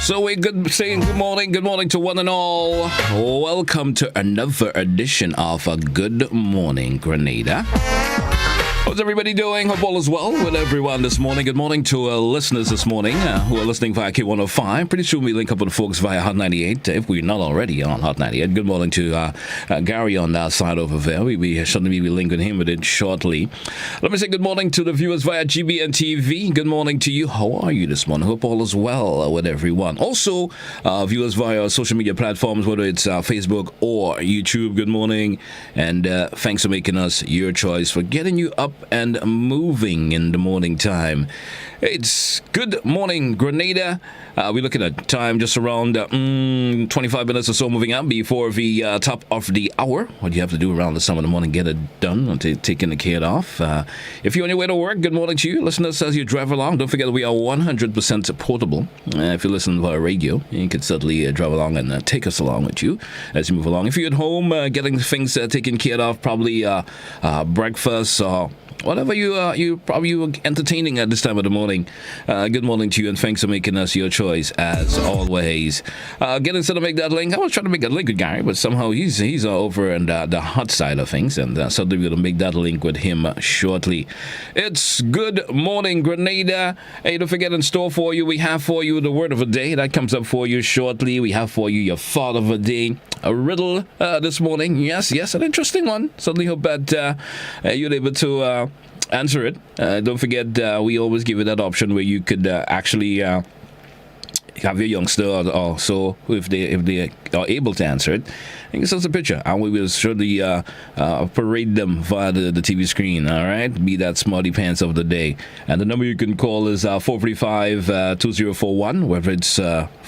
So we saying good morning to one and all. Welcome to another edition of a Good Morning Grenada. How's everybody doing? Hope all is well with everyone this morning. Good morning to listeners this morning who are listening via K105. Pretty soon we link up with folks via Hot 98 if we're not already on Hot 98. Good morning to Gary on that side over there. We certainly be linking him with it shortly. Let me say good morning to the viewers via GBN TV. Good morning to you. How are you this morning? Hope all is well with everyone. Also, viewers via social media platforms, whether it's Facebook or YouTube. Good morning, and thanks for making us your choice for getting you up and moving in the morning time. It's Good Morning Grenada. We're looking at time just around 25 minutes or so moving up before the top of the hour. What do you have to do around this time of the morning? Get it done, taking the kid off. If you're on your way to work, good morning to you. Listeners, as you drive along, don't forget we are 100% portable. If you listen via radio, you can certainly drive along and take us along with you as you move along. If you're at home, getting things taken care of, probably breakfast or whatever you probably entertaining at this time of the morning. Good morning to you, and thanks for making us your choice as always. Getting set to make that link. I was trying to make a link with Gary, but somehow he's over in the hot side of things, and certainly we're going to make that link with him shortly. It's Good Morning Grenada. Hey, don't forget, in store for you, we have for you the word of the day. That comes up for you shortly. We have for you your thought of the day. A riddle this morning. Yes, an interesting one. Certainly hope that you're able to answer it. Don't forget, we always give you that option where you could actually have your youngster or so, if they are able to answer it, and give us a picture, and we will surely parade them via the TV screen. All right, be that smarty pants of the day. And the number you can call is 435-2041. Whether it's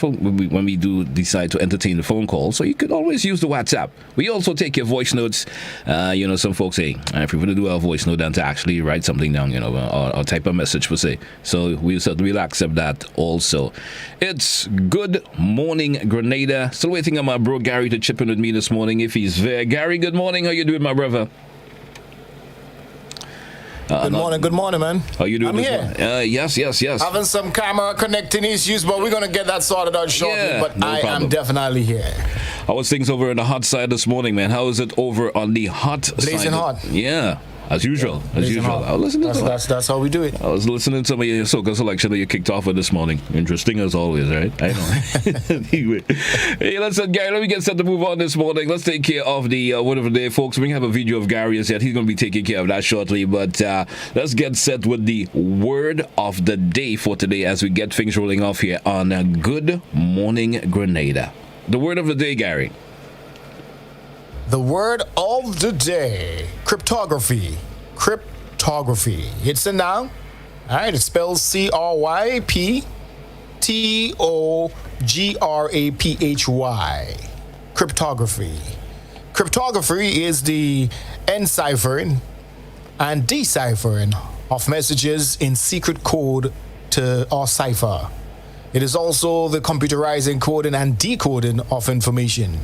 when we do decide to entertain the phone call, so you could always use the WhatsApp. We also take your voice notes. Some folks say if you want to do a voice note, then to actually write something down, or type a message per se. So we'll accept that also. It's Good Morning Grenada. Still waiting on my bro Gary to chip in with me this morning if he's there. Gary, good morning. How you doing, my brother? Good morning, man. How you doing? I'm here. Yes. Having some camera connecting issues, but we're gonna get that sorted out shortly. Yeah, but no I problem. am definitely here. How was things over on the hot side this morning, man? How is it over on the hot side? Blazing hot. Yeah. As usual. I was listening to that's how we do it. I was listening to some of your soca selection that you kicked off with this morning. Interesting as always, right? I know. Anyway, hey, listen, Gary, let me get set to move on this morning. Let's take care of the word of the day, folks. We have a video of Gary as yet. He's going to be taking care of that shortly. But let's get set with the word of the day for today as we get things rolling off here on Good Morning Grenada. The word of the day, Gary. The word of the day: cryptography. Cryptography. It's a noun. All right, it spells CRYPTOGRAPHY. Cryptography. Cryptography is the enciphering and deciphering of messages in secret code or cipher. It is also the computerized encoding and decoding of information.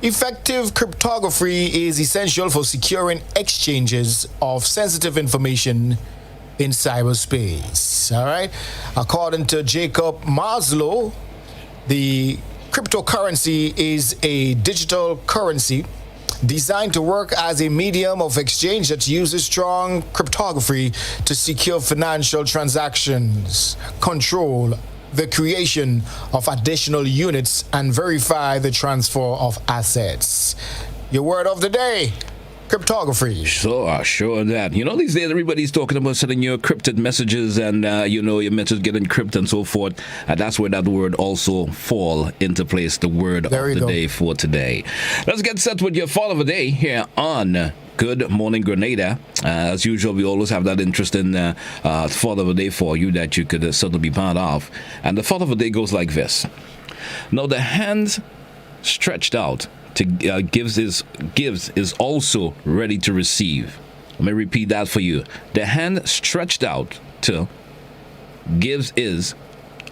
Effective cryptography is essential for securing exchanges of sensitive information in cyberspace. All right. According to Jacob Maslow, the cryptocurrency is a digital currency designed to work as a medium of exchange that uses strong cryptography to secure financial transactions, control the creation of additional units, and verify the transfer of assets. Your word of the day: cryptography. Sure that. You know, these days everybody's talking about sending your encrypted messages and, your messages get encrypted and so forth. And that's where that word also fall into place, the word of the day for today. Let's get set with your thought of the day here on Good Morning Grenada. As usual, we always have that interesting thought of the day for you that you could certainly be part of. And the thought of the day goes like this. Now, the hands stretched out to gives is also ready to receive. Let me repeat that for you. The hand stretched out to gives is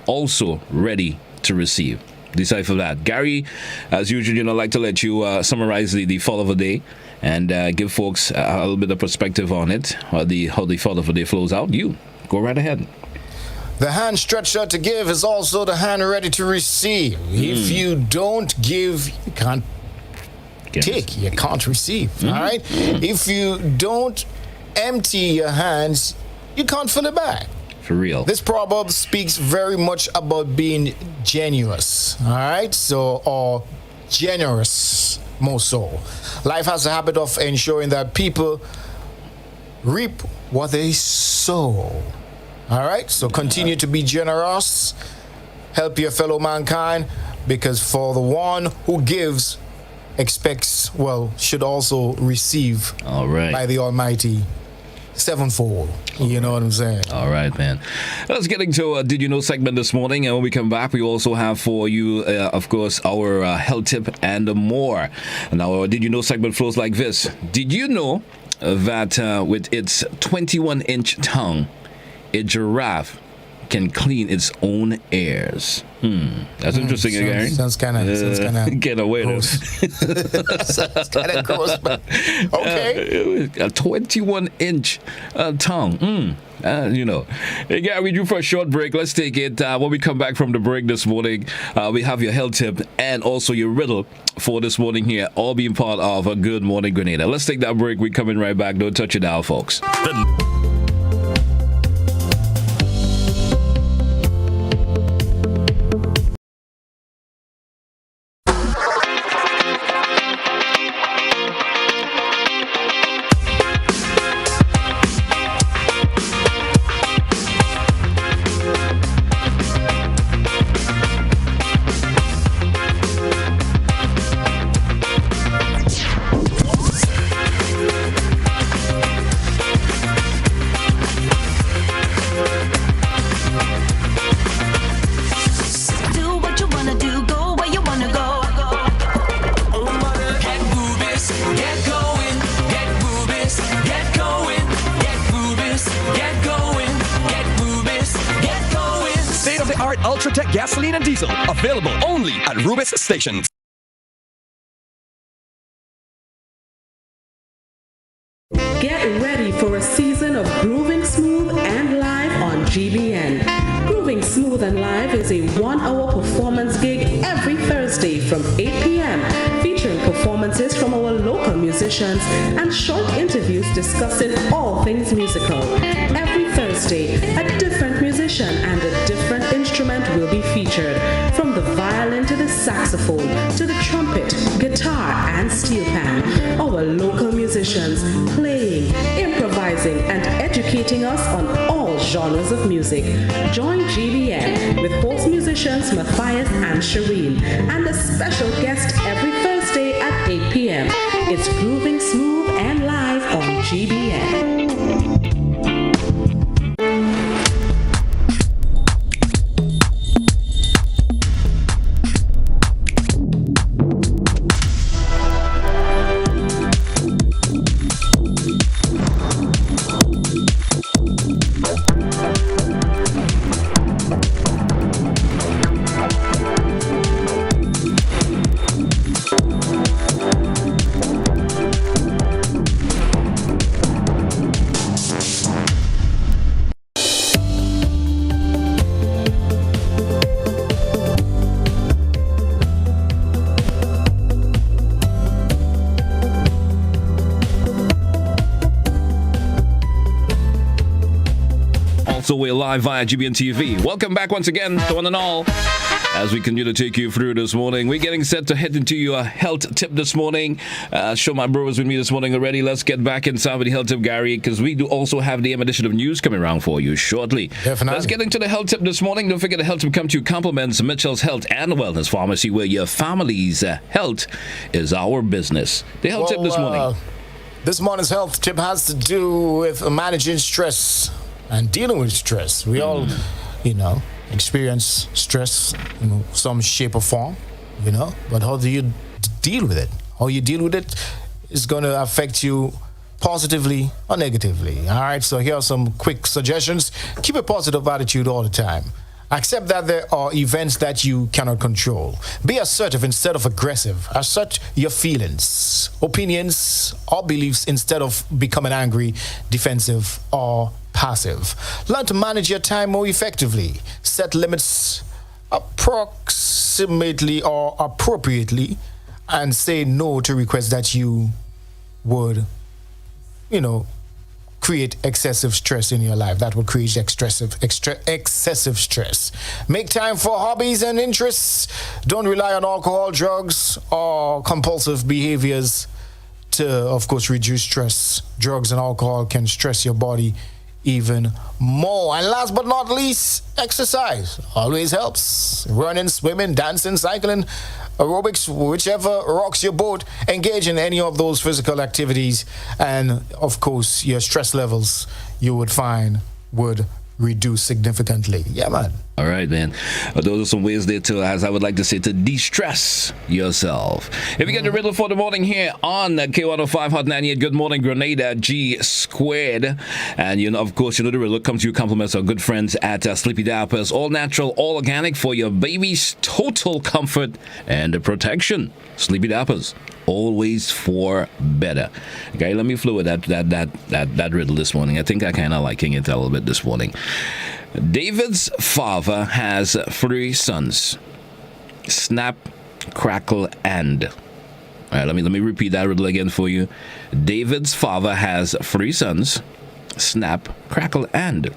also ready to receive. Decipher that. Gary, as usual, like to let you summarize the thought of the day and give folks a little bit of perspective on it, how the thought of the day flows out. You go right ahead. The hand stretched out to give is also the hand ready to receive. If you don't give, you can't take, you can't receive. All right? If you don't empty your hands, you can't fill it back. For real. This proverb speaks very much about being generous. All right? Or generous, more so. Life has a habit of ensuring that people reap what they sow. All right? So continue to be generous. Help your fellow mankind, because for the one who gives, should also receive by the Almighty sevenfold. You know what I'm saying? All right, man. Let's get into a Did You Know segment this morning. And when we come back, we also have for you, of course, our health tip and more. Now, our Did You Know segment flows like this. Did you know that with its 21-inch tongue, a giraffe can clean its own ears? That's interesting, Gary. Sounds kind of get away. Sounds kind of gross, but okay. A 21-inch tongue. Hey, Gary, we do for a short break. Let's take it. When we come back from the break this morning, we have your health tip and also your riddle for this morning here, all being part of a Good Morning Grenada. Let's take that break. We're coming right back. Don't touch it now, folks. Ultratech gasoline and diesel, available only at Rubis stations. Get ready for a season of Grooving Smooth and Live on GBN. Grooving Smooth and Live is a 1-hour performance gig every Thursday from 8 p.m. featuring performances from our local musicians and short interviews discussing all things musical. Every Thursday, a different musician and a different instrument will be featured, from the violin to the saxophone to the trumpet, guitar, and steel pan. Our local musicians playing, improvising, and educating us on all genres of music. Join GBN with host musicians Matthias and Shireen and a special guest every Thursday at 8 p.m. It's Grooving Smooth and Live on GBN. So we're live via GBN TV. Welcome back once again to one and all. as we continue to take you through this morning. We're getting set to head into your health tip this morning. Show my bro was with me this morning already. Let's get back inside with the health tip, Gary, because we do also have the AM edition of news coming around for you shortly. Definitely. Let's get into the health tip this morning. Don't forget the health tip come to you compliments Mitchell's Health and Wellness Pharmacy, where your family's health is our business. The health tip this morning. This morning's health tip has to do with managing stress and dealing with stress. We all, experience stress in some shape or form, but how do you deal with it? How you deal with it is going to affect you positively or negatively. All right, so here are some quick suggestions. Keep a positive attitude all the time. Accept that there are events that you cannot control. Be assertive instead of aggressive. Assert your feelings, opinions, or beliefs instead of becoming angry, defensive, or passive. Learn to manage your time more effectively. Set limits approximately or appropriately, and say no to requests that you would, create excessive stress in your life. That would create excessive stress. Make time for hobbies and interests. Don't rely on alcohol, drugs, or compulsive behaviors to, of course, reduce stress. Drugs and alcohol can stress your body even more. And last but not least, exercise always helps. Running, swimming, dancing, cycling, aerobics, whichever rocks your boat. Engage in any of those physical activities, and of course your stress levels, you would find, would reduce significantly. Yeah, man. All right, man. Those are some ways there to, as I would like to say, to de-stress yourself. If you get the riddle for the morning here on K105 Hot 98, Good Morning Grenada G Squared. And of course, the riddle comes to you compliments our good friends at Sleepy Diapers. All natural, all organic for your baby's total comfort and protection. Sleepy Diapers. Always for better. Okay, let me flow with that riddle this morning. I think I kind of liking it a little bit this morning. David's father has 3 sons. Snap, crackle, and. All right, let me repeat that riddle again for you. David's father has 3 sons. Snap, crackle, and.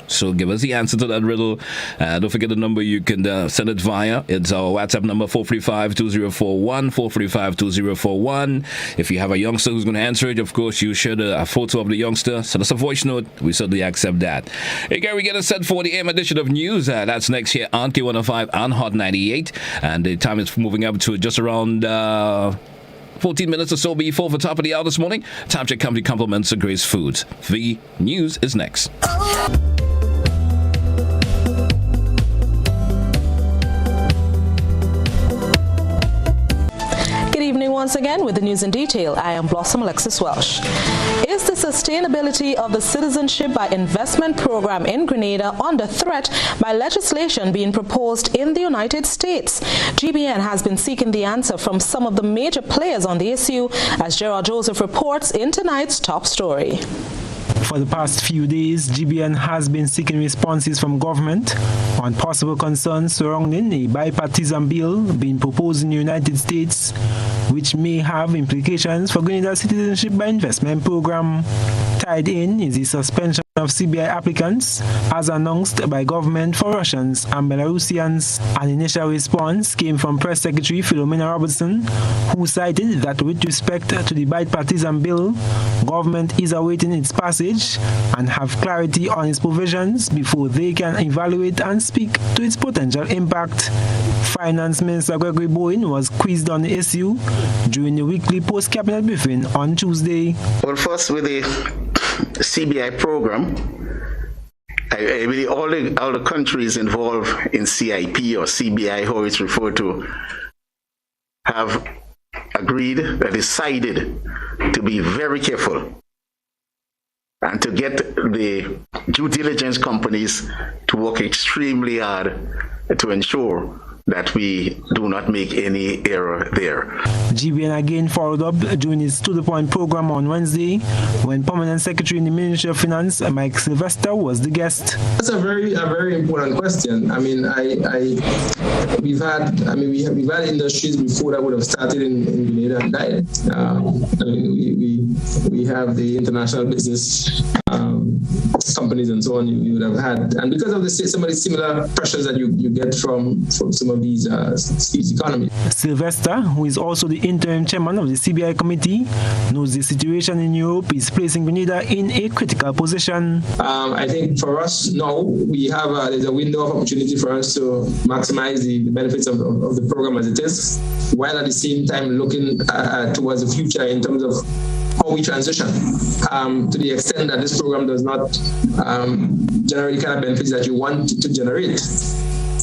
So give us the answer to that riddle. Don't forget the number you can send it via. It's our WhatsApp number 435-2041, 435-2041. If you have a youngster who's going to answer it, of course, you share a photo of the youngster. Send us a voice note. We certainly accept that. Hey, Gary, we get us set for the AM edition of news. That's next here on K105 on Hot 98. And the time is moving up to just around 14 minutes or so before the top of the hour this morning. Time check company compliments of Grace Foods. The news is next. Once again with the news in detail, I am Blossom Alexis Welsh. Is the sustainability of the Citizenship by Investment program in Grenada under threat by legislation being proposed in the United States? GBN has been seeking the answer from some of the major players on the issue, as Gerald Joseph reports in tonight's top story. For the past few days, GBN has been seeking responses from government on possible concerns surrounding a bipartisan bill being proposed in the United States, which may have implications for Grenada's Citizenship by Investment program. Tied in is the suspension of CBI applicants as announced by government for Russians and Belarusians. An initial response came from Press Secretary Philomena Robertson, who cited that with respect to the bipartisan bill, government is awaiting its passage and have clarity on its provisions before they can evaluate and speak to its potential impact. Finance Minister Gregory Bowen was quizzed on the issue during the weekly post-cabinet briefing on Tuesday. Well, first with the CBI program, I believe all the countries involved in CIP or CBI, how it's referred to, have agreed, decided to be very careful and to get the due diligence companies to work extremely hard to ensure that we do not make any error there. GBN again followed up during its To The Point program on Wednesday, when Permanent Secretary in the Ministry of Finance, Mike Sylvester, was the guest. That's a very important question. I mean, we've had industries before that would have started in Grenada and died. We have the international business companies and so on you would have had. And because of some of the similar pressures that you get from some of these economies. Sylvester, who is also the interim chairman of the CBI committee, knows the situation in Europe is placing Grenada in a critical position. I think for us now, we have there's a window of opportunity for us to maximize the benefits of the program as it is, while at the same time looking towards the future in terms of how we transition to the extent that this program does not generate the kind of benefits that you want to generate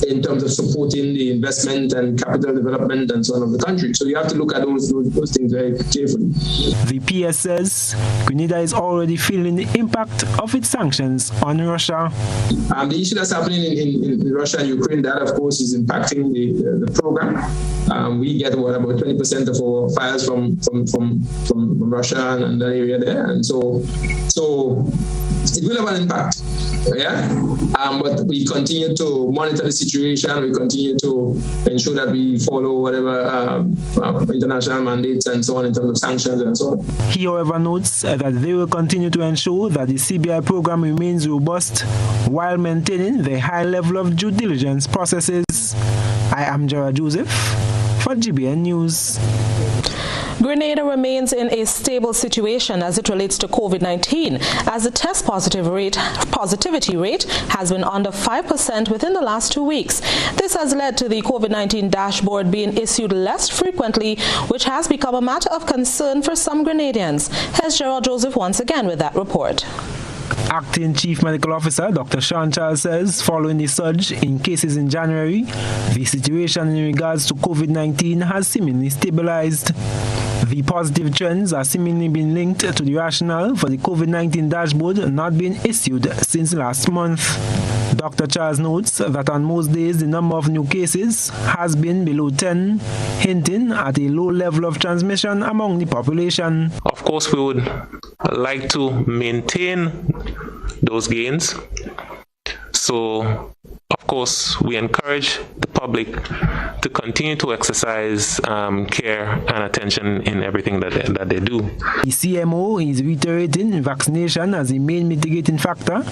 in terms of supporting the investment and capital development and so on of the country. So you have to look at those things very carefully. The PS says Grenada is already feeling the impact of its sanctions on Russia. The issue that's happening in Russia and Ukraine, that of course is impacting the program. We get about 20% of our files from Russia and that area there, and so it will have an impact. Yeah, but we continue to monitor the situation. We continue to ensure that we follow whatever international mandates and so on in terms of sanctions and so on. He, however, notes that they will continue to ensure that the CBI program remains robust while maintaining the high level of due diligence processes. I am Gerard Joseph for GBN News. Grenada remains in a stable situation as it relates to COVID-19, as the test positivity rate has been under 5% within the last 2 weeks. This has led to the COVID-19 dashboard being issued less frequently, which has become a matter of concern for some Grenadians. Here's Gerald Joseph once again with that report. Acting Chief Medical Officer Dr. Sean Charles says following the surge in cases in January, the situation in regards to COVID-19 has seemingly stabilized. The positive trends are seemingly being linked to the rationale for the COVID-19 dashboard not being issued since last month. Dr. Charles notes that on most days the number of new cases has been below 10, hinting at a low level of transmission among the population. Of course, we would like to maintain those gains. So, of course, we encourage the public to continue to exercise care and attention in everything that they do. The CMO is reiterating vaccination as a main mitigating factor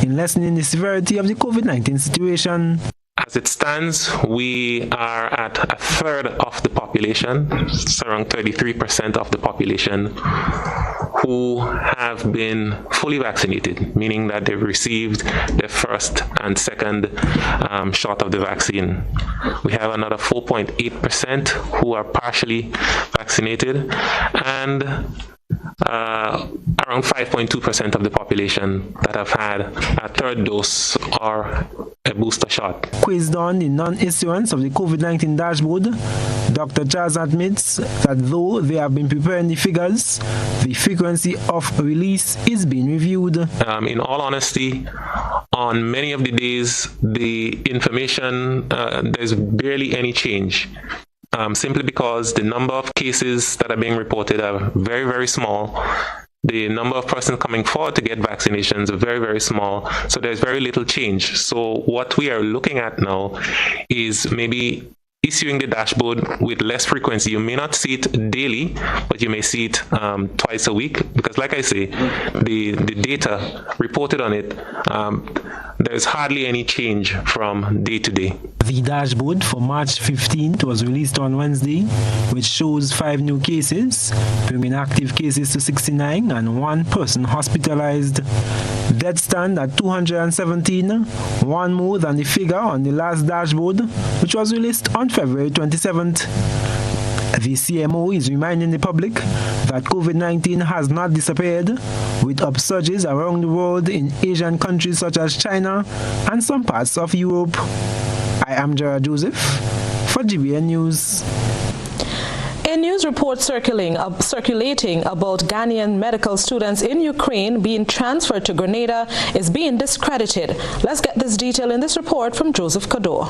in lessening the severity of the COVID-19 situation. As it stands, we are at a third of the population, it's around 33% of the population, who have been fully vaccinated, meaning that they've received their first and second shot of the vaccine. We have another 4.8% who are partially vaccinated, and around 5.2% of the population that have had a third dose or a booster shot. Quizzed on the non-issuance of the COVID-19 dashboard, Dr. Charles admits that though they have been preparing the figures, the frequency of release is being reviewed. In all honesty, on many of the days, the information, there's barely any change. Simply because the number of cases that are being reported are very, very small. The number of persons coming forward to get vaccinations are very, very small. So there's very little change. So what we are looking at now is maybe issuing the dashboard with less frequency. You may not see it daily, but you may see it twice a week. Because like I say, the data reported on it, there's hardly any change from day to day. The dashboard for March 15th was released on Wednesday, which shows 5 new cases, bringing active cases to 69 and 1 person hospitalized. Deaths stand at 217, 1 more than the figure on the last dashboard, which was released on February 27th. The CMO is reminding the public that COVID-19 has not disappeared, with upsurges around the world in Asian countries such as China and some parts of Europe. I am Gerard Joseph for GBN News. A news report circulating about Ghanaian medical students in Ukraine being transferred to Grenada is being discredited. Let's get this detail in this report from Joseph Kador.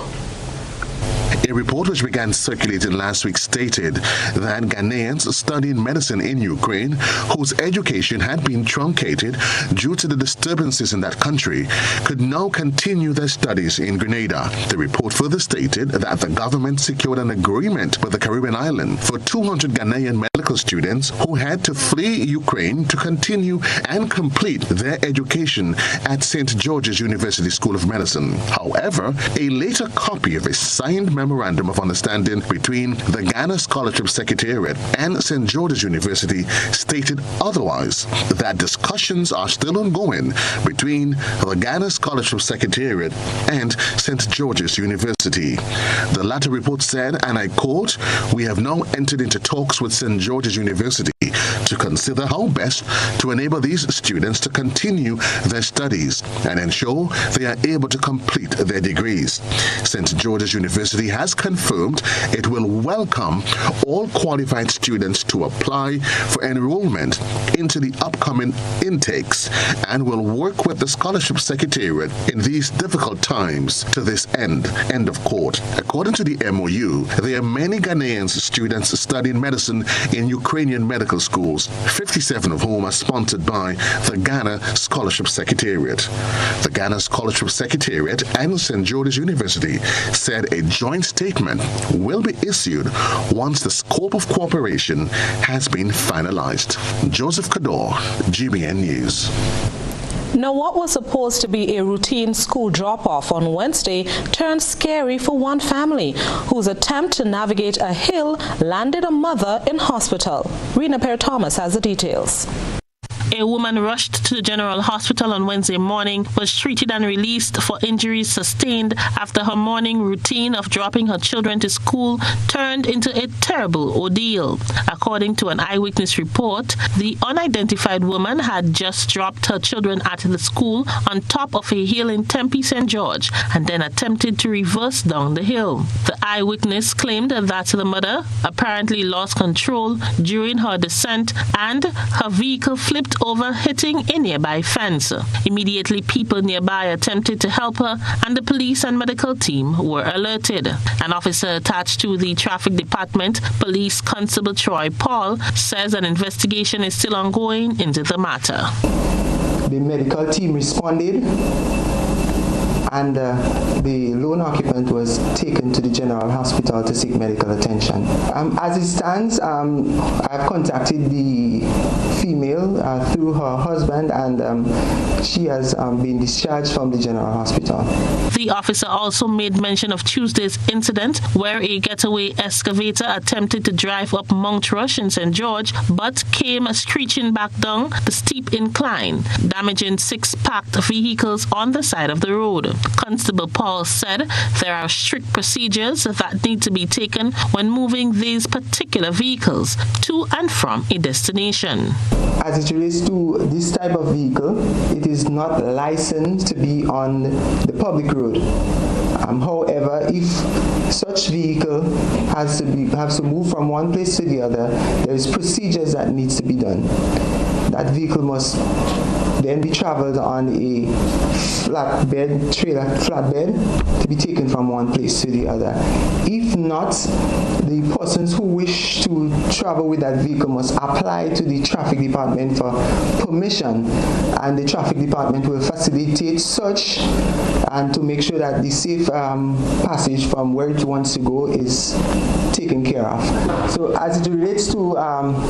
A report which began circulating last week stated that Ghanaians studying medicine in Ukraine, whose education had been truncated due to the disturbances in that country, could now continue their studies in Grenada. The report further stated that the government secured an agreement with the Caribbean island for 200 Ghanaian medical students who had to flee Ukraine to continue and complete their education at St. George's University School of Medicine. However, a later copy of a signed memorandum of understanding between the Ghana Scholarship Secretariat and St. George's University stated otherwise, that discussions are still ongoing between the Ghana Scholarship Secretariat and St. George's University. The latter report said, and I quote, "We have now entered into talks with St. George's University to consider how best to enable these students to continue their studies and ensure they are able to complete their degrees. St. George's University has confirmed it will welcome all qualified students to apply for enrollment into the upcoming intakes and will work with the Scholarship Secretariat in these difficult times to this end." End of quote. According to the MOU, there are many Ghanaian students studying medicine in Ukrainian medical schools, 57 of whom are sponsored by the Ghana Scholarship Secretariat. The Ghana Scholarship Secretariat and St. George's University said a joint statement will be issued once the scope of cooperation has been finalized. Joseph Kador, GBN News. Now, what was supposed to be a routine school drop-off on Wednesday turned scary for one family whose attempt to navigate a hill landed a mother in hospital. Rena Perry-Thomas has the details. A woman rushed to the General Hospital on Wednesday morning, was treated and released for injuries sustained after her morning routine of dropping her children to school turned into a terrible ordeal. According to an eyewitness report, the unidentified woman had just dropped her children at the school on top of a hill in Tempe, St. George, and then attempted to reverse down the hill. The eyewitness claimed that the mother apparently lost control during her descent and her vehicle flipped over, hitting a nearby fence. Immediately, people nearby attempted to help her, and the police and medical team were alerted. An officer attached to the traffic department, Police Constable Troy Paul, says an investigation is still ongoing into the matter. The medical team responded, and the lone occupant was taken to the General Hospital to seek medical attention. As it stands, I've contacted the female through her husband, and she has been discharged from the General Hospital. The officer also made mention of Tuesday's incident where a getaway excavator attempted to drive up Mount Rush in St. George but came screeching back down the steep incline, damaging 6 parked vehicles on the side of the road. Constable Paul said there are strict procedures that need to be taken when moving these particular vehicles to and from a destination. As it relates to this type of vehicle, it is not licensed to be on the public road. However, if such vehicle has to move from one place to the other, there is procedures that needs to be done. That vehicle must then be traveled on a flatbed to be taken from one place to the other. If not, the persons who wish to travel with that vehicle must apply to the traffic department for permission, and the traffic department will facilitate such and to make sure that the safe passage from where it wants to go is taken care of. So as it relates to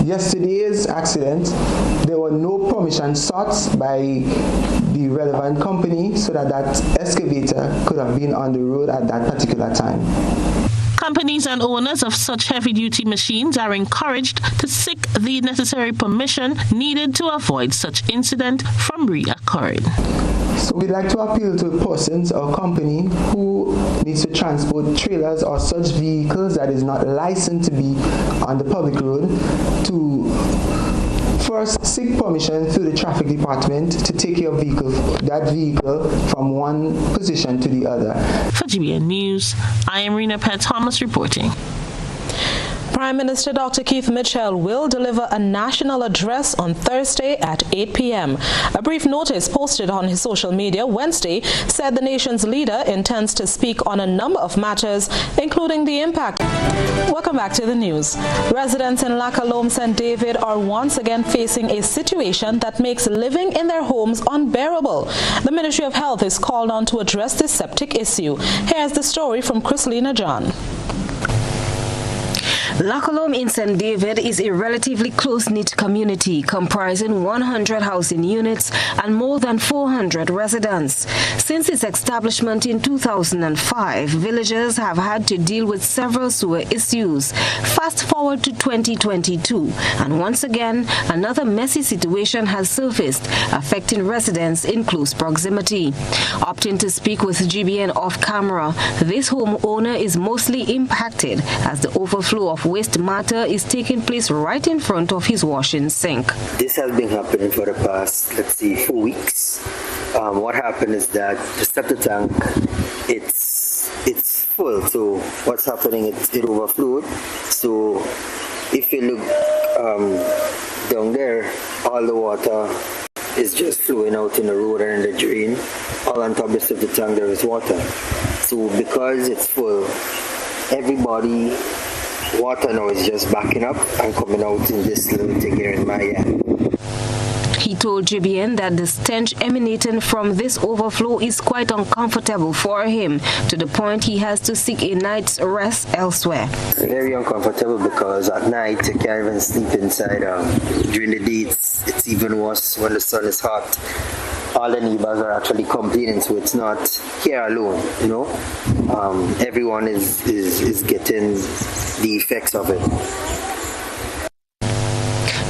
yesterday's accident, there were no permission sought by the relevant company so that excavator could have been on the road at that particular time. Companies and owners of such heavy-duty machines are encouraged to seek the necessary permission needed to avoid such incident from reoccurring. So we'd like to appeal to persons or company who needs to transport trailers or such vehicles that is not licensed to be on the public road to first seek permission through the traffic department to take that vehicle from one position to the other. For GBN News, I am Rena Perry-Thomas reporting. Prime Minister Dr. Keith Mitchell will deliver a national address on Thursday at 8 p.m. A brief notice posted on his social media Wednesday said the nation's leader intends to speak on a number of matters, including the impact. Welcome back to the news. Residents in Lakalome St. David are once again facing a situation that makes living in their homes unbearable. The Ministry of Health is called on to address this septic issue. Here's the story from Chrislina John. Lakalome in St. David is a relatively close-knit community comprising 100 housing units and more than 400 residents. Since its establishment in 2005, villagers have had to deal with several sewer issues. Fast forward to 2022, and once again, another messy situation has surfaced, affecting residents in close proximity. Opting to speak with GBN off-camera, this homeowner is mostly impacted as the overflow of waste matter is taking place right in front of his washing sink. This has been happening for the past, 4 weeks. What happened is that the septic tank, it's full. So what's happening is it overflowed. So if you look down there, all the water is just flowing out in the road and in the drain. All on top of the septic tank there is water. So because it's full, everybody water now is just backing up and coming out in this little thing here in my yard. He told GBN that the stench emanating from this overflow is quite uncomfortable for him, to the point he has to seek a night's rest elsewhere. Very uncomfortable because at night you can't even sleep inside. During the day it's even worse when the sun is hot. All the neighbors are actually complaining, so it's not here alone, you know. Everyone is getting the effects of it.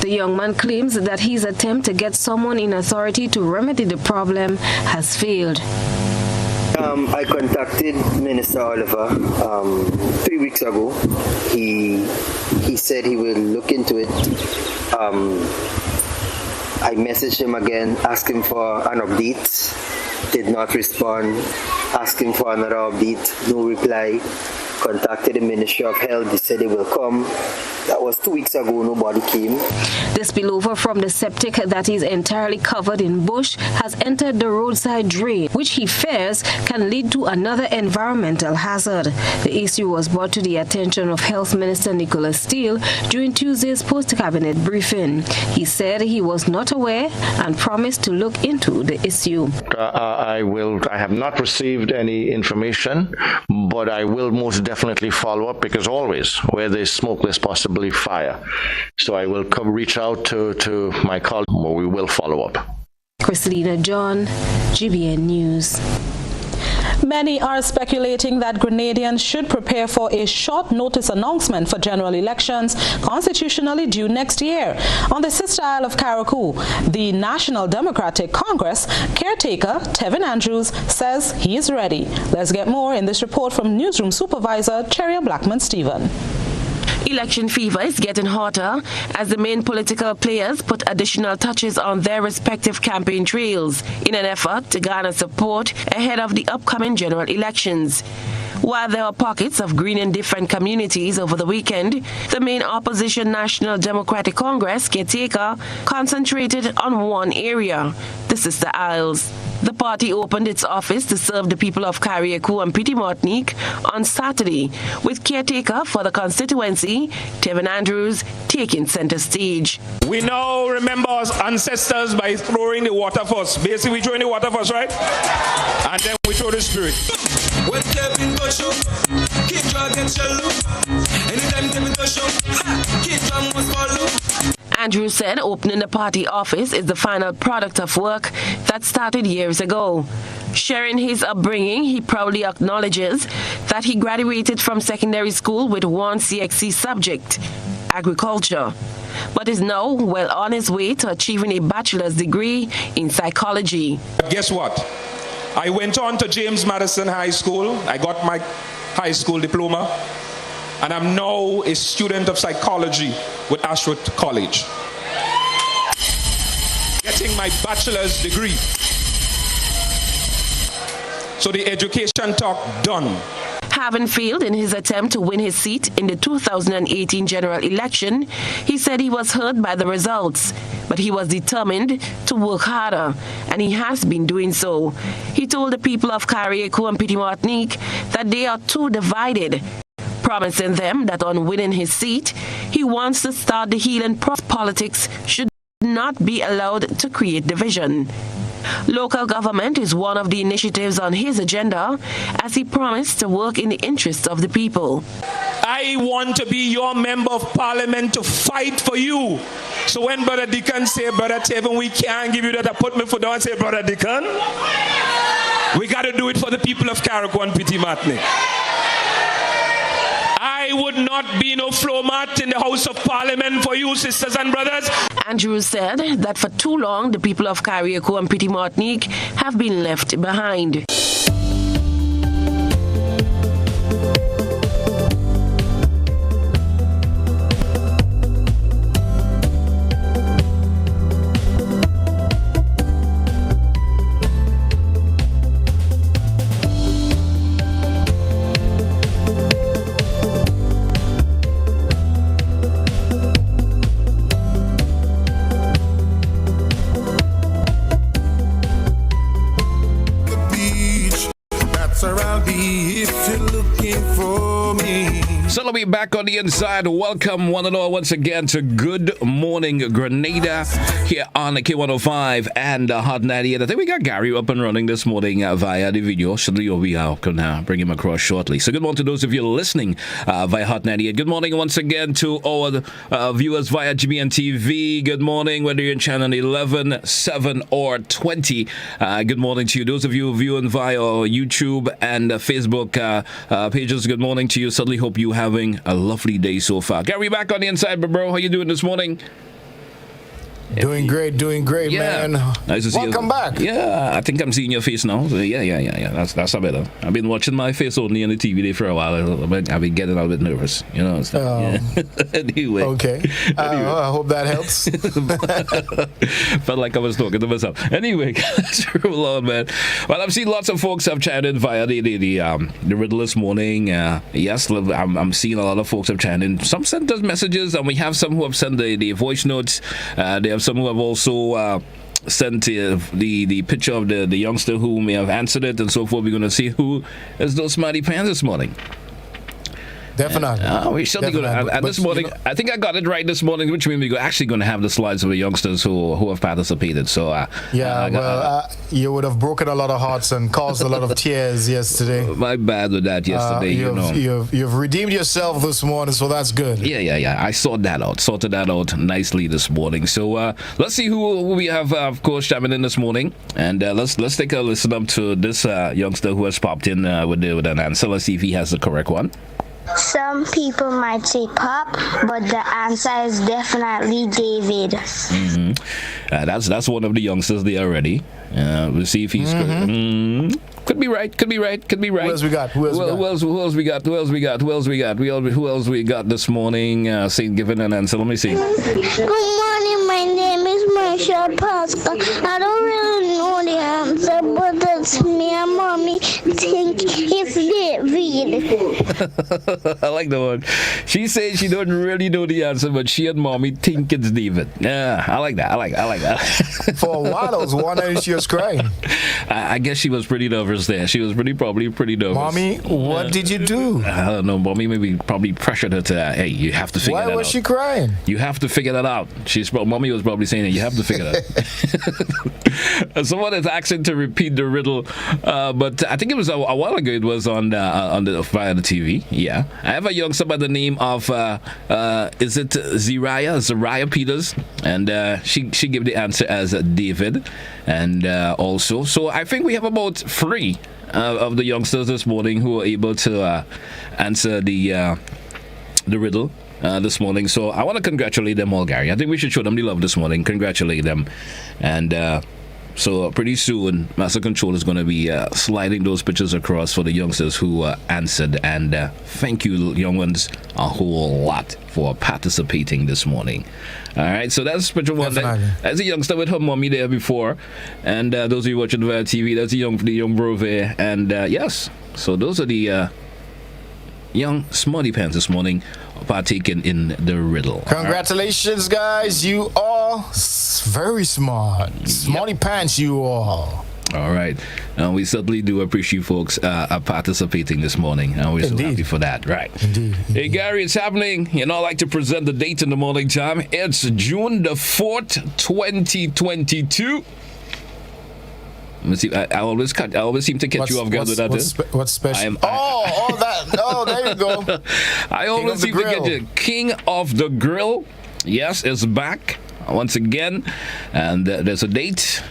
The young man claims that his attempt to get someone in authority to remedy the problem has failed. I contacted Minister Oliver 3 weeks ago. He said he will look into it. I messaged him again, asking for an update. Did not respond. Asking for another update. No reply. Contacted the Ministry of Health. They said they will come. That was 2 weeks ago. Nobody came. The spillover from the septic that is entirely covered in bush has entered the roadside drain, which he fears can lead to another environmental hazard. The issue was brought to the attention of Health Minister Nicholas Steele during Tuesday's post-cabinet briefing. He said he was not aware and promised to look into the issue. I have not received any information, but I will most definitely follow up, because always where there's smoke, there's possibly fire. So I will reach out to my colleague, but we will follow up. Chrislina John, GBN News. Many are speculating that Grenadians should prepare for a short notice announcement for general elections constitutionally due next year. On the sister isle of Carriacou, the National Democratic Congress caretaker Tevin Andrews says he is ready. Let's get more in this report from Newsroom Supervisor Cheria Blackman-Stephen. Election fever is getting hotter as the main political players put additional touches on their respective campaign trails in an effort to garner support ahead of the upcoming general elections. While there were pockets of green in different communities over the weekend, the main opposition National Democratic Congress caretaker concentrated on one area, the Sister Isles. The party opened its office to serve the people of Carriacou and Petite Martinique on Saturday, with caretaker for the constituency, Tevin Andrews, taking center stage. We now remember our ancestors by throwing the water first. Basically, we throw in the water first, right? And then we throw the spirit. When Tevin go show, keep dragging shallow. Anytime Tevin go show, keep drum must follow. Andrews said opening the party office is the final product of work that started years ago. Sharing his upbringing, he proudly acknowledges that he graduated from secondary school with one CXC subject, agriculture, but is now well on his way to achieving a bachelor's degree in psychology. But guess what? I went on to James Madison High School. I got my high school diploma. And I'm now a student of psychology with Ashworth College, getting my bachelor's degree. So the education talk done. Having failed in his attempt to win his seat in the 2018 general election, he said he was hurt by the results, but he was determined to work harder, and he has been doing so. He told the people of Carriacou and Petit Martinique that they are too divided, promising them that on winning his seat, he wants to start the healing process. Politics should not be allowed to create division. Local government is one of the initiatives on his agenda, as he promised to work in the interests of the people. I want to be your member of parliament to fight for you. So when Brother Deacon say, Brother Tevin, we can't give you that, I put my foot down and say, Brother Deacon, we got to do it for the people of Carriacou and Petit Martinique. I would not be no floor mat in the House of Parliament for you, sisters and brothers. Andrews said that for too long, the people of Carriacou and Petit Martinique have been left behind. So we're back on the inside. Welcome one and all once again to Good Morning Grenada here on K105 and Hot 98. I think we got Gary up and running this morning via the video. So we can bring him across shortly. So good morning to those of you listening via Hot 98. Good morning once again to our viewers via GBN TV. Good morning whether you're in channel 11, 7 or 20. Good morning to you. Those of you viewing via YouTube and Facebook pages, good morning to you. Certainly hope you having a lovely day so far. Gary, back on the inside, bro. How you doing this morning? Doing great, man. Nice to see you. Welcome back. Yeah, I think I'm seeing your face now. So yeah. That's a better. I've been watching my face only on the TV there for a while. I've been getting a little bit nervous, you know. Anyway. Okay. I hope that helps. Felt like I was talking to myself. Anyway, let's roll on, man. Well, I've seen lots of folks have chatted via the riddle this morning. Yes, I'm seeing a lot of folks have chatted. Some sent us messages, and we have some who have sent the voice notes. They have some who have also sent the picture of the youngster who may have answered it and so forth. We're going to see who is those smarty pants this morning. Definitely. We're certainly going to. And this morning, I think I got it right this morning, which means we're actually going to have the slides of the youngsters who have participated. So you would have broken a lot of hearts and caused a lot of tears yesterday. My bad with that yesterday. You've redeemed yourself this morning, so that's good. Yeah. I sorted that out nicely this morning. So let's see who we have, of course, chiming in this morning, and let's take a listen up to this youngster who has popped in with an answer. Let's see if he has the correct one. Some people might say Pop, but the answer is definitely David. Mm-hmm. That's one of the youngsters there already. We'll see if he's could be right. Who else we got? Who else we got this morning? Saying giving an answer. Let me see. Good morning, my name is Marshall Pascal. I don't really know the answer, but that's me and Mommy think it's David. I like the one. She says she don't really know the answer, but she and Mommy think it's David. Yeah, I like that. For a while, I was wondering if she was crying. I guess she was pretty nervous there. She was probably pretty nervous. Mommy, what did you do? I don't know. Mommy probably pressured her to, hey, you have to figure that out. Why was she crying? You have to figure that out. Mommy was probably saying, you have to figure that out. Someone is asking to repeat the riddle, but I think it was a while ago. It was on via the TV. Yeah, I have a youngster by the name of is it Zariah Peters, and she gave the answer as David, and also so I think we have about 3 of the youngsters this morning who are able to answer the riddle this morning. So I want to congratulate them all, Gary. I think we should show them the love this morning. Congratulate them, and so pretty soon Master Control is going to be sliding those pictures across for the youngsters who answered, and thank you, young ones, a whole lot for participating this morning. All right, so that's picture one. That's a youngster with her mommy there before, and those of you watching via TV, that's the young Brove, and yes, so those are the young smarty pants this morning partaking in the riddle. Congratulations, guys. You are very smart. Smarty pants, you are. All right. We certainly do appreciate folks participating this morning. And we're so happy for that. Right. Indeed. Hey, Gary, it's happening. You know, I like to present the date in the morning time. It's June the 4th, 2022. Let me see. I always seem to catch you off guard with that. What's special? There you go. I always seem to get you. King of the Grill. Yes, is back once again. And there's a date.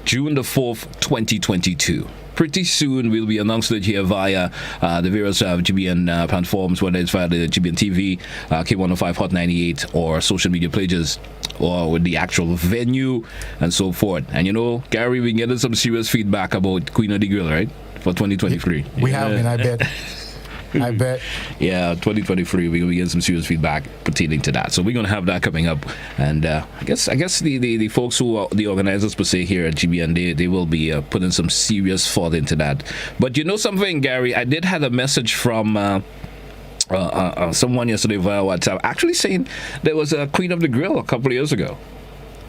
June the 4th, 2022. Pretty soon we'll be announcing it here via the various GBN platforms, whether it's via the GBN TV, K105 Hot 98, or social media pages, or with the actual venue and so forth. And you know, Gary, we're getting some serious feedback about Queen of the Grill, right? For 2023. We have been, I bet. I bet. Yeah, 2023, we're going to get some serious feedback pertaining to that. So we're going to have that coming up. And I guess the folks who are the organizers, per se, here at GBN, they will be putting some serious thought into that. But you know something, Gary? I did have a message from someone yesterday via WhatsApp actually saying there was a Queen of the Grill a couple of years ago.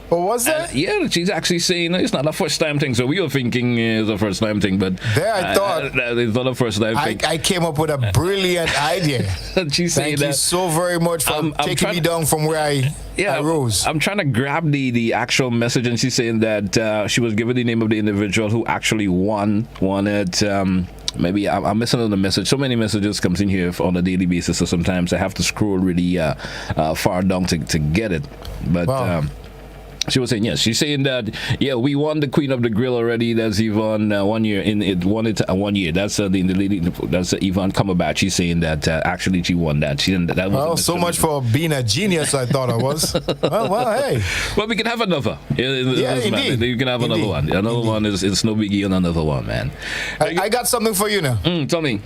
What was that? Yeah, she's actually saying it's not a first time thing. So we were thinking it's a first time thing, but I thought it's not a first time thing. I came up with a brilliant idea. She's Thank you so very much for taking me down from where I rose. I'm trying to grab the actual message, and she's saying that she was given the name of the individual who actually won it. Maybe I'm missing on the message. So many messages comes in here on a daily basis, so sometimes I have to scroll really far down to get it. But wow. She was saying, yes. She's saying that, we won the Queen of the Grill already. That's Yvonne 1 year. Won it 1 year. That's the lady. That's Yvonne Cumberbatch. She's saying that actually she won that. She didn't. That was so much for being a genius. I thought I was. well, hey. Well, we can have another. Indeed. You can have another one. Another one is no biggie on another one, man. I got something for you now. Tell me.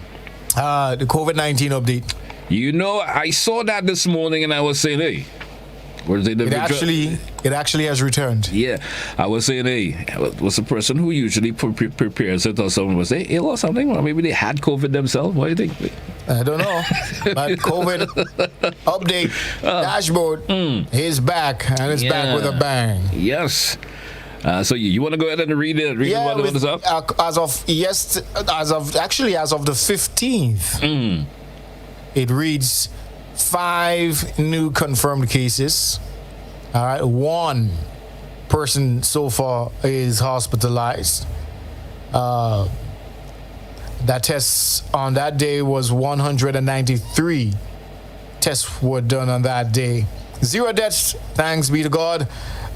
The COVID-19 update. You know, I saw that this morning, and I was saying, hey. It actually has returned. Yeah, I was saying, hey, was the person who usually prepares it, or someone was they ill or something, or maybe they had COVID themselves? What do you think? I don't know. But COVID update dashboard is back, and it's back with a bang. Yes. So you want to go ahead and read what is up? As of the 15th, it reads 5 new confirmed cases. All right, 1 person so far is hospitalized. That tests on that day was 193 tests were done on that day. 0 deaths, thanks be to God,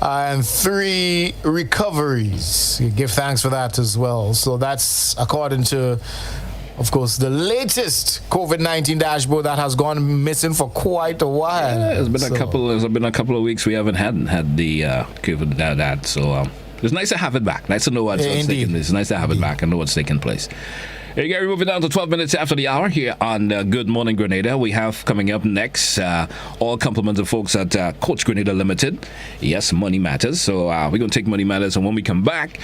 and 3 recoveries. You give thanks for that as well. So that's according to, of course, the latest COVID-19 dashboard that has gone missing for quite a while. Yeah, it's been a couple of weeks we haven't had the COVID that. So it's nice to have it back. Nice to know what's taking place. It's nice to have it back and know what's taking place. Hey, Gary, moving down to 12 minutes after the hour here on Good Morning Grenada. We have coming up next all compliments of folks at Coach Grenada Limited. Yes, money matters. So we're going to take money matters. And when we come back,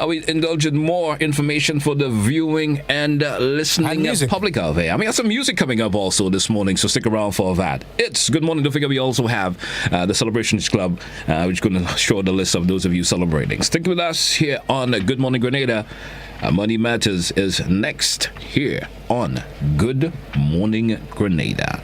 we indulge in more information for the viewing and listening public out there. We have some music coming up also this morning, so stick around for that. It's Good Morning. Don't forget, we also have the Celebrations Club, which is going to show the list of those of you celebrating. Stick with us here on Good Morning Grenada. Money Matters is next here on Good Morning Grenada.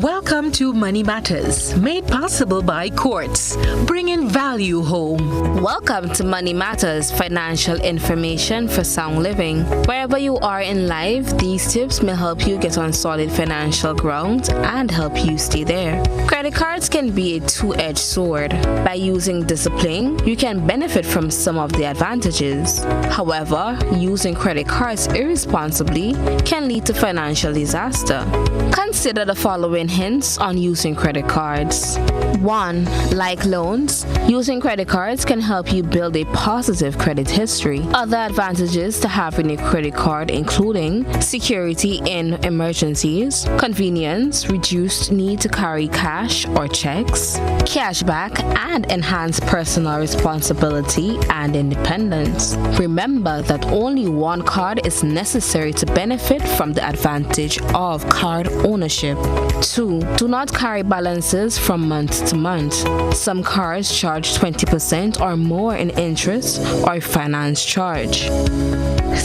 Welcome to Money Matters, made possible by Quartz, bringing value home. Welcome to Money Matters, financial information for sound living. Wherever you are in life, these tips may help you get on solid financial ground and help you stay there. Credit cards can be a two-edged sword. By using discipline, you can benefit from some of the advantages. However, using credit cards irresponsibly can lead to financial disaster. Consider the following hints on using credit cards. 1. Like loans, using credit cards can help you build a positive credit history. Other advantages to having a credit card including security in emergencies, convenience, reduced need to carry cash, cash or checks, cashback, and enhance personal responsibility and independence. Remember that only one card is necessary to benefit from the advantage of card ownership. 2. Do not carry balances from month to month. Some cards charge 20% or more in interest or finance charge.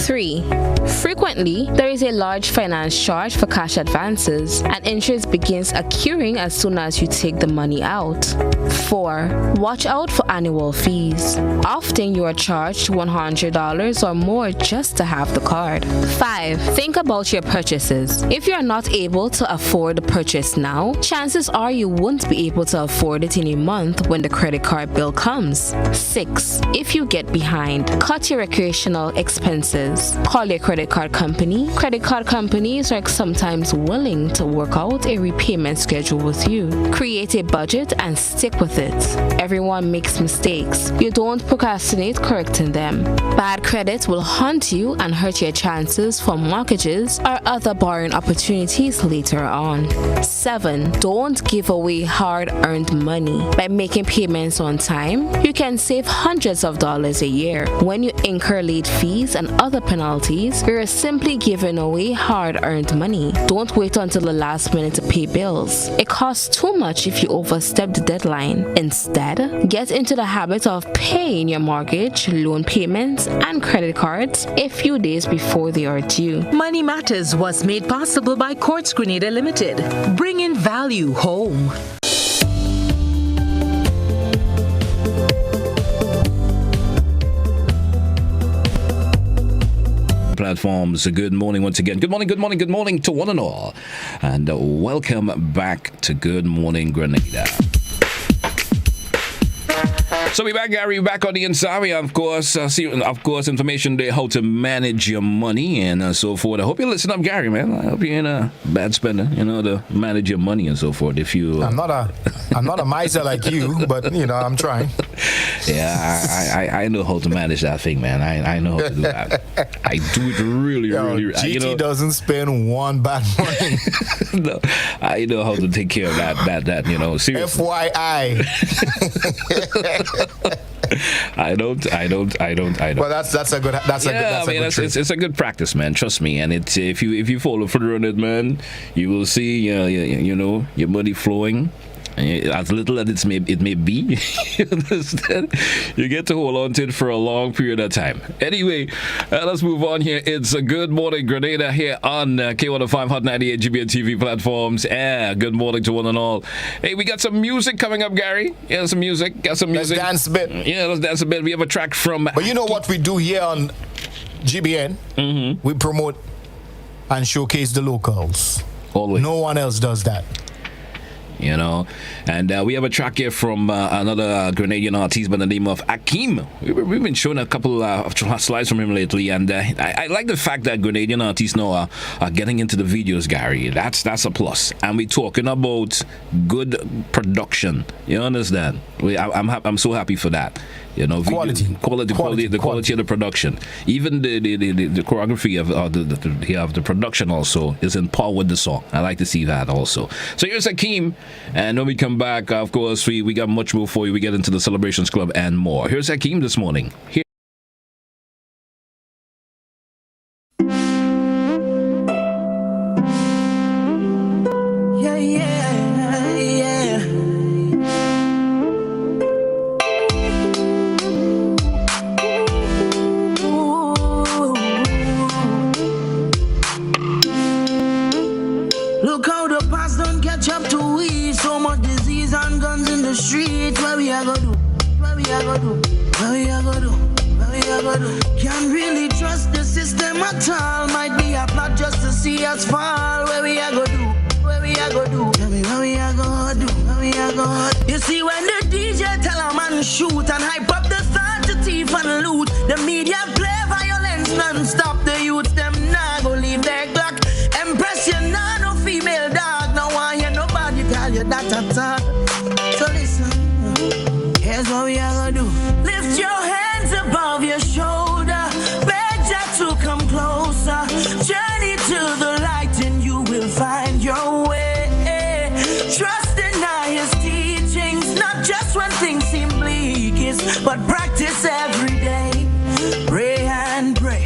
3. Frequently, there is a large finance charge for cash advances, and interest begins accruing as soon as you take the money out. 4. Watch out for annual fees. Often you are charged $100 or more just to have the card. 5. Think about your purchases. If you are not able to afford the purchase now, chances are you won't be able to afford it in a month when the credit card bill comes. 6. If you get behind, cut your recreational expenses. Call your credit card company. Credit card companies are sometimes willing to work out a repayment schedule with you. Create a budget and stick with it. Everyone makes mistakes. You don't procrastinate correcting them. Bad credit will haunt you and hurt your chances for mortgages or other borrowing opportunities later on. 7. Don't give away hard-earned money. By making payments on time, you can save hundreds of dollars a year. When you incur late fees and other penalties, you're simply giving away hard-earned money. Don't wait until the last minute to pay bills. It costs too much if you overstep the deadline. Instead, get into the habit of paying your mortgage, loan payments, and credit cards a few days before they are due. Money Matters was made possible by Quartz Grenada Limited, bringing value home. Platforms. Good morning once again. Good morning to one and all. And welcome back to Good Morning Grenada. So we're back, Gary, back on the inside. We have, of course, information there how to manage your money and so forth. I hope you listen up, Gary, man. I hope you ain't a bad spender, to manage your money and so forth. If you, I'm not a miser like you, but I'm trying. Yeah, I know how to manage that thing, man. I know how to do that. I do it really. GT doesn't spend one bad morning. No, I know how to take care of that. Seriously. FYI. I don't. Well, that's a good. It's a good practice, man. Trust me. And it's if you follow through on it, man, you will see, your money flowing. As little as it may be, you understand? You get to hold on to it for a long period of time. Anyway, let's move on here. It's a Good Morning Grenada here on K105 Hot 98 GBN TV platforms. Good morning to one and all. Hey, we got some music coming up, Gary. Yeah, some music. Got some music. Let's dance a bit. Yeah, let's dance a bit. We have a track from... But you know what we do here on GBN? Mm-hmm. We promote and showcase the locals. Always. No one else does that. And we have a track here from another Grenadian artist by the name of Akeem. We've been showing a couple of slides from him lately, and I like the fact that Grenadian artists now are getting into the videos, Gary. That's a plus. And we're talking about good production. You understand? I'm so happy for that. Quality of the production. Even the choreography of the production also is in par with the song. I like to see that also. So here's Akeem, and when we come back, of course, we got much more for you. We get into the Celebrations Club and more. Here's Akeem this morning. Here. Can't really trust the system at all. Might be a plot just to see us fall. Where we are go do? Where we are go do? Tell me where we are go do? Where we are go do? You see when the DJ tell a man shoot and hype up the start to thief and loot, the media play violence non-stop. The youth them nah go leave their Glock. Impress you nah no female dog. No one hear nobody tell you that at all. So listen, here's what we are gonna do. Lift your hands above your shoulder, beg Jah to come closer. Journey to the light and you will find your way. Trust in I but practice every day. Pray and pray.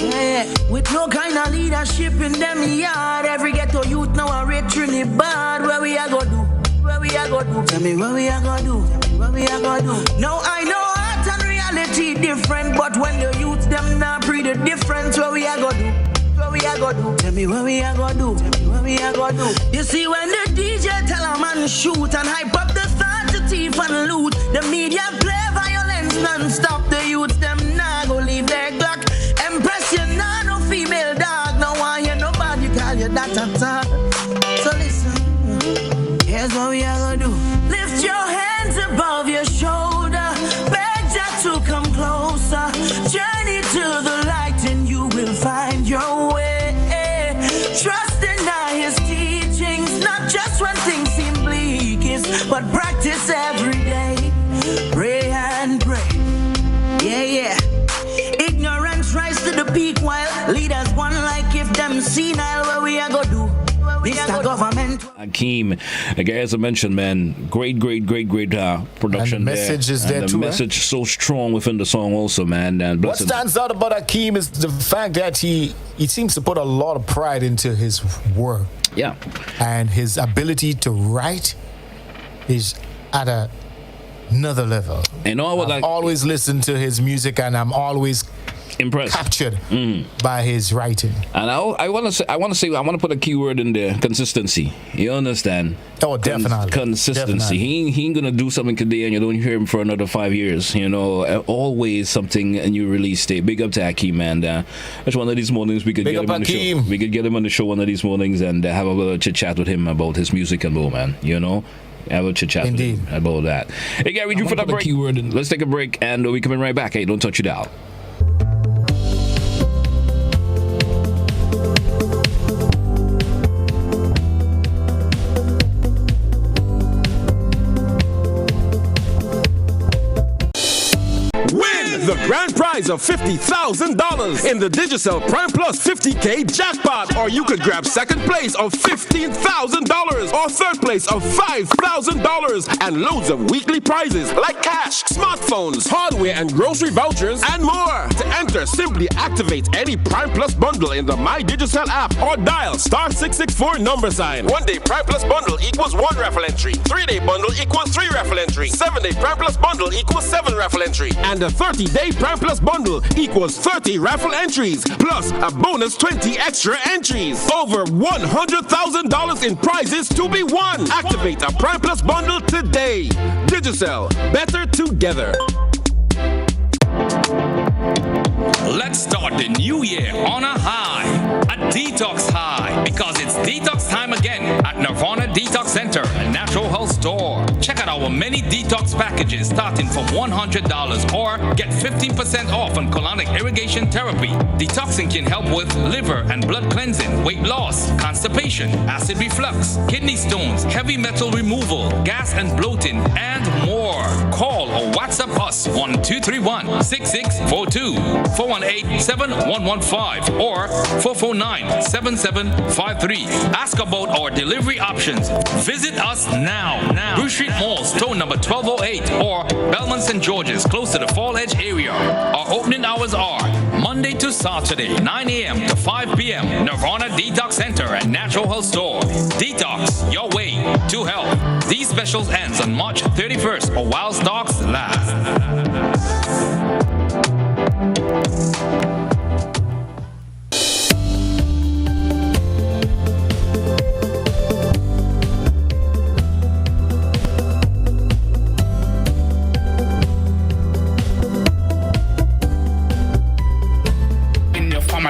Yeah. With no kind of leadership in them yard, every ghetto youth now are rate Trinidad. Where we are go do? Where we are go do? Tell me where we are go do? Where we are go do? Now I know art and reality different, but when the youth them not pre the difference, where we are go do? Where we are go do? Tell me where we are go do? Tell me where we are go do? You see when the DJ tell a man shoot and hype up the start to thief and loot, the media play violence non-stop. The youths them nah go leave their Glock. Impress you nah no female dog. No one hear nobody call you that at all. So listen, here's what we are gonna do. Lift your hands above your shoulder, beg Jah to come closer. Journey to the light and you will find your way. Trust in His teachings, not just when things seem bleakest, but practice every day. Pray and pray. Yeah, yeah. Ignorance rise to the peak while leaders one like if them senile. Where we are go do? Mr. Government. Akeem, as I mentioned, man, great production. And the message there. is there and too. The message so strong within the song also, man. And what stands out about Akeem is the fact that he seems to put a lot of pride into his work. Yeah. And his ability to write is at another level. And I've always listened to his music and I'm always impressed, captured by his writing. And I want to put a keyword in there: consistency. You understand? Oh, definitely. Consistency. Definitely. He ain't gonna do something today and you don't hear him for another 5 years. You know, always something a new release date. Big up to Akeem, man. That's one of these mornings we could get him on the show. We could get him on the show one of these mornings and have a little chit chat with him about his music and more, man. You know. Have a chit chat with him about that. Hey Gary, you for that break. Let's take a break and we're coming right back. Hey, don't touch it out. The grand prize of $50,000 in the Digicel Prime Plus 50K jackpot, or you could grab second place of $15,000 or third place of $5,000 and loads of weekly prizes like cash, smartphones, hardware and grocery vouchers and more. To enter, simply activate any Prime Plus bundle in the My Digicel app or dial *664 $. 1 day Prime Plus bundle equals 1 raffle entry. 3 day bundle equals 3 raffle entry. 7 day Prime Plus bundle equals 7 raffle entry. And a 30-day Prime Plus bundle equals 30 raffle entries, plus a bonus 20 extra entries. Over $100,000 in prizes to be won. Activate a Prime Plus bundle today. Digicel, better together. Let's start the new year on a high, a detox high, because it's detox time again at Nirvana Detox Center, a natural health store. Check out our many detox packages starting from $100 or get 15% off on colonic irrigation therapy. Detoxing can help with liver and blood cleansing, weight loss, constipation, acid reflux, kidney stones, heavy metal removal, gas and bloating, and more. Call or WhatsApp us on 231-6642, 418-7115, or 449-7753. Ask about our delivery options. Visit us now. Bruce Street Mall, store number 1208, or Belmont St. George's, close to the Fall Edge area. Our opening hours are Monday to Saturday, 9 a.m. to 5 p.m. Nirvana Detox Center and Natural Health Store. Detox your way to health. These specials ends on March 31st or while stocks last.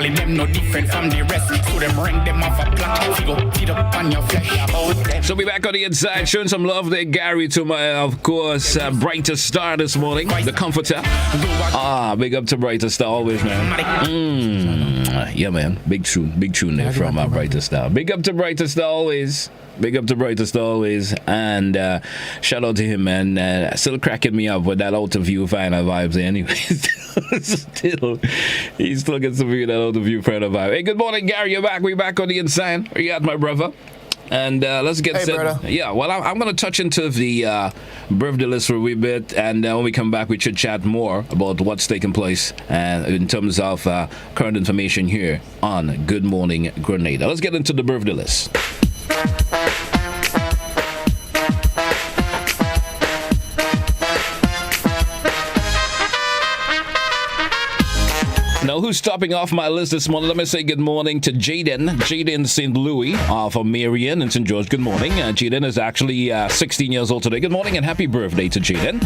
Them no different from the rest, so them rank them off a plaque. Go feed up on your flesh. So we back on the inside, showing some love there, Gary, to my, of course, brightest star this morning, the comforter. Big up to brightest star always, man. Yeah, man, big tune there from our brightest star. Big up to brightest star always. Big up to brightest always, and shout out to him, man. Still cracking me up with that out of view final vibes. Anyway, he still gets to view that out of view final vibe. Hey, good morning, Gary. You're back. We back on the inside. Where you at, my brother? And let's get Hey, set. brother. Yeah, well, I'm going to touch into the birthday list for a wee bit, and when we come back, we should chat more about what's taking place in terms of current information here on Good Morning Grenada. Let's get into the birthday list. Now, who's topping off my list this morning? Let me say good morning to Jaden St. Louis from Marion in St. George. Good morning. Jaden is actually 16 years old today. Good morning and happy birthday to Jaden.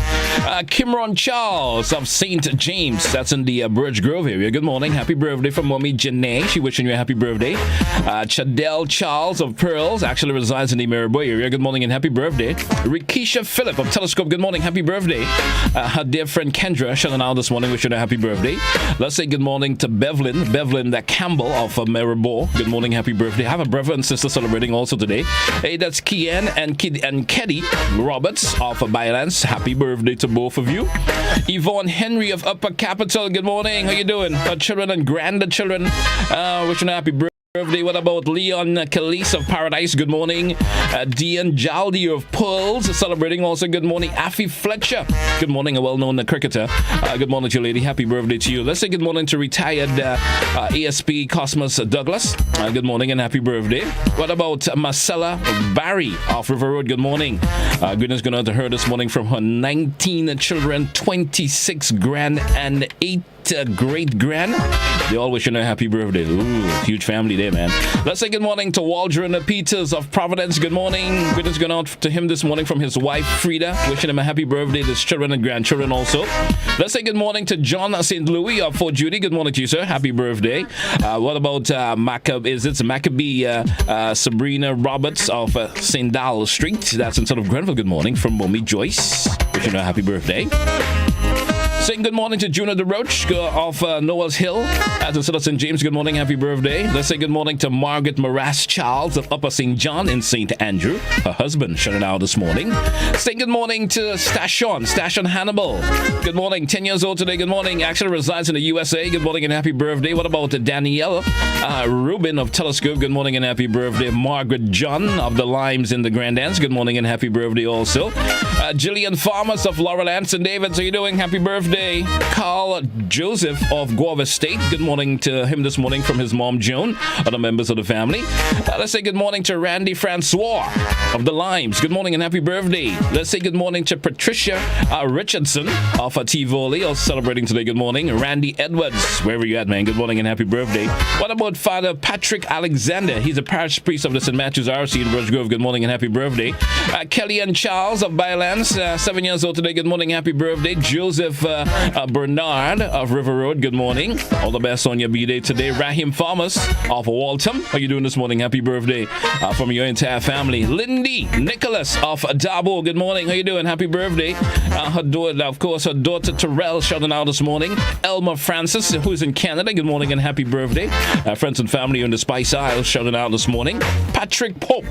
Kimron Charles of St. James, that's in the Birch Grove area. Good morning. Happy birthday from Mommy Janae. She wishing you a happy birthday. Chadell Charles of Pearls actually resides in the Mariboy area. Good morning and happy birthday. Rikisha Phillip of Telescope. Good morning. Happy birthday. Her dear friend Kendra shouting out this morning wishing her a happy birthday. Let's say good morning to Bevlin Campbell of Maribor. Good morning, happy birthday. I have a brother and sister celebrating also today. Hey, that's Kian and Keddy Roberts of Bylands. Happy birthday to both of you. Yvonne Henry of Upper Capital. Good morning. How you doing? Our children and grandchildren wishing a happy birthday. What about Leon Calise of Paradise? Good morning. Dean Jaldi of Pearls celebrating also. Good morning. Affy Fletcher. Good morning, a well-known cricketer. Good morning to you, lady. Happy birthday to you. Let's say good morning to retired ASP Cosmos Douglas. Good morning and happy birthday. What about Marcella Barry of River Road? Good morning. Goodness going out to her this morning from her 19 children, 26 grand and 8 great grand. They all wishing her a happy birthday. Ooh, huge family there, man. Let's say good morning to Waldron Peters of Providence. Good morning. Greetings going out to him this morning from his wife Frida. Wishing him a happy birthday. His children and grandchildren also. Let's say good morning to John St. Louis of Fort Judy. Good morning to you, sir. Happy birthday. What about Maccabee Sabrina Roberts of St. Dal Street? That's in sort of Grenville. Good morning from Mommy Joyce. Wishing her a happy birthday. Saying good morning to Juna DeRoche of Noah's Hill at the St. James. Good morning, happy birthday. Let's say good morning to Margaret Morass Charles of Upper St. John in St. Andrew. Her husband shouting out this morning. Saying good morning to Stashon Hannibal. Good morning, 10 years old today. Good morning. Actually resides in the USA. Good morning and happy birthday. What about Danielle Rubin of Telescope? Good morning and happy birthday. Margaret John of the Limes in the Grand Dance. Good morning and happy birthday also. Jillian Farmers of Laurel and St. David's. How you doing? Happy birthday. Carl Joseph of Guava State. Good morning to him this morning from his mom Joan, other members of the family. Let's say good morning to Randy Francois of the Limes. Good morning and happy birthday. Let's say good morning to Patricia Richardson of Tivoli, also celebrating today. Good morning. Randy Edwards, wherever you at, man. Good morning and happy birthday. What about Father Patrick Alexander? He's a parish priest of the St. Matthew's RC in Birch Grove. Good morning and happy birthday. Kelly and Charles of Bylands, 7 years old today. Good morning, happy birthday. Joseph Bernard of River Road. Good morning. All the best on your B-Day today. Rahim Farmers of Waltham. How you doing this morning? Happy birthday from your entire family. Lindy Nicholas of Dabo. Good morning. How you doing? Happy birthday. Her daughter Terrell shouting out this morning. Elma Francis, who is in Canada. Good morning and happy birthday. Friends and family in the Spice Isles shouting out this morning. Patrick Pope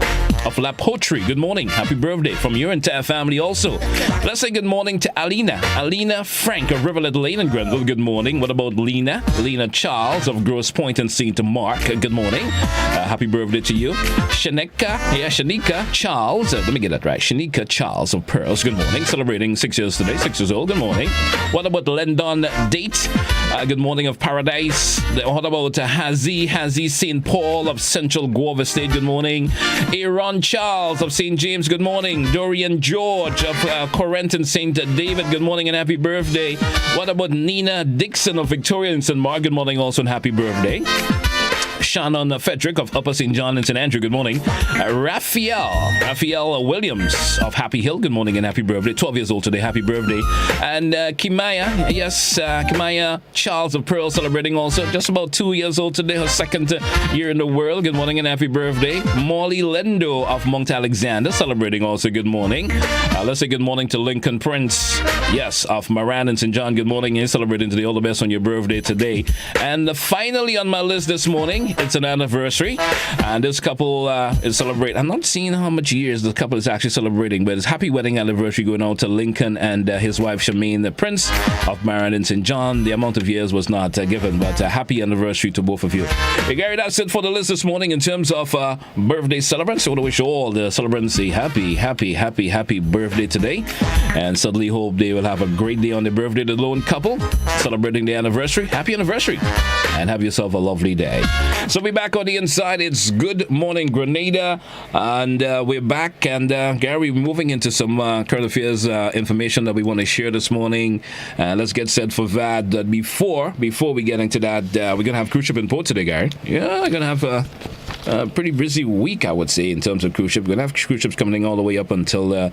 of La Poterie. Good morning. Happy birthday from your entire family also. Let's say good morning to Alina Frank of Riverlet Lane in Grenville. Good morning. What about Lena Charles of Grosse Pointe and St. Mark? Good morning. Happy birthday to you. Shanika Charles. Let me get that right. Shanika Charles of Pearls. Good morning. Celebrating 6 years today. 6 years old. Good morning. What about Lendon Date? Good morning of Paradise. What about Hazi St. Paul of Central Guava State? Good morning. Aaron Charles of St. James. Good morning. Dorian George of Corinth and St. David. Good morning and happy birthday. What about Nina Dixon of Victoria and St. Mark? Good morning also and happy birthday. Shannon Frederick of Upper St. John and St. Andrew. Good morning. Raphael Williams of Happy Hill. Good morning and happy birthday. 12 years old today. Happy birthday. And Kimaya Charles of Pearl celebrating also. Just about 2 years old today. Her second year in the world. Good morning and happy birthday. Molly Lendo of Mount Alexander celebrating also. Good morning. Let's say good morning to Lincoln Prince. Yes, of Moran and St. John. Good morning. He's celebrating today. All the best on your birthday today. And finally on my list this morning It's an anniversary, and this couple is celebrating. I'm not seeing how much years the couple is actually celebrating, but it's happy wedding anniversary going out to Lincoln and his wife Shemaine, the Prince of Marion and St. John. The amount of years was not given, but a happy anniversary to both of you. Hey, Gary, that's it for the list this morning in terms of birthday celebrants. I want to wish all the celebrants a happy birthday today, and certainly hope they will have a great day on their birthday. The lone couple celebrating the anniversary. Happy anniversary, and have yourself a lovely day. So we're back on the inside. It's Good Morning Grenada, and we're back. And Gary, we're moving into some current affairs information that we want to share this morning. Let's get set for that. Before we get into that, we're gonna have cruise ship in port today, Gary. Yeah, we're gonna have a pretty busy week, I would say, in terms of cruise ship. We're going to have cruise ships coming all the way up until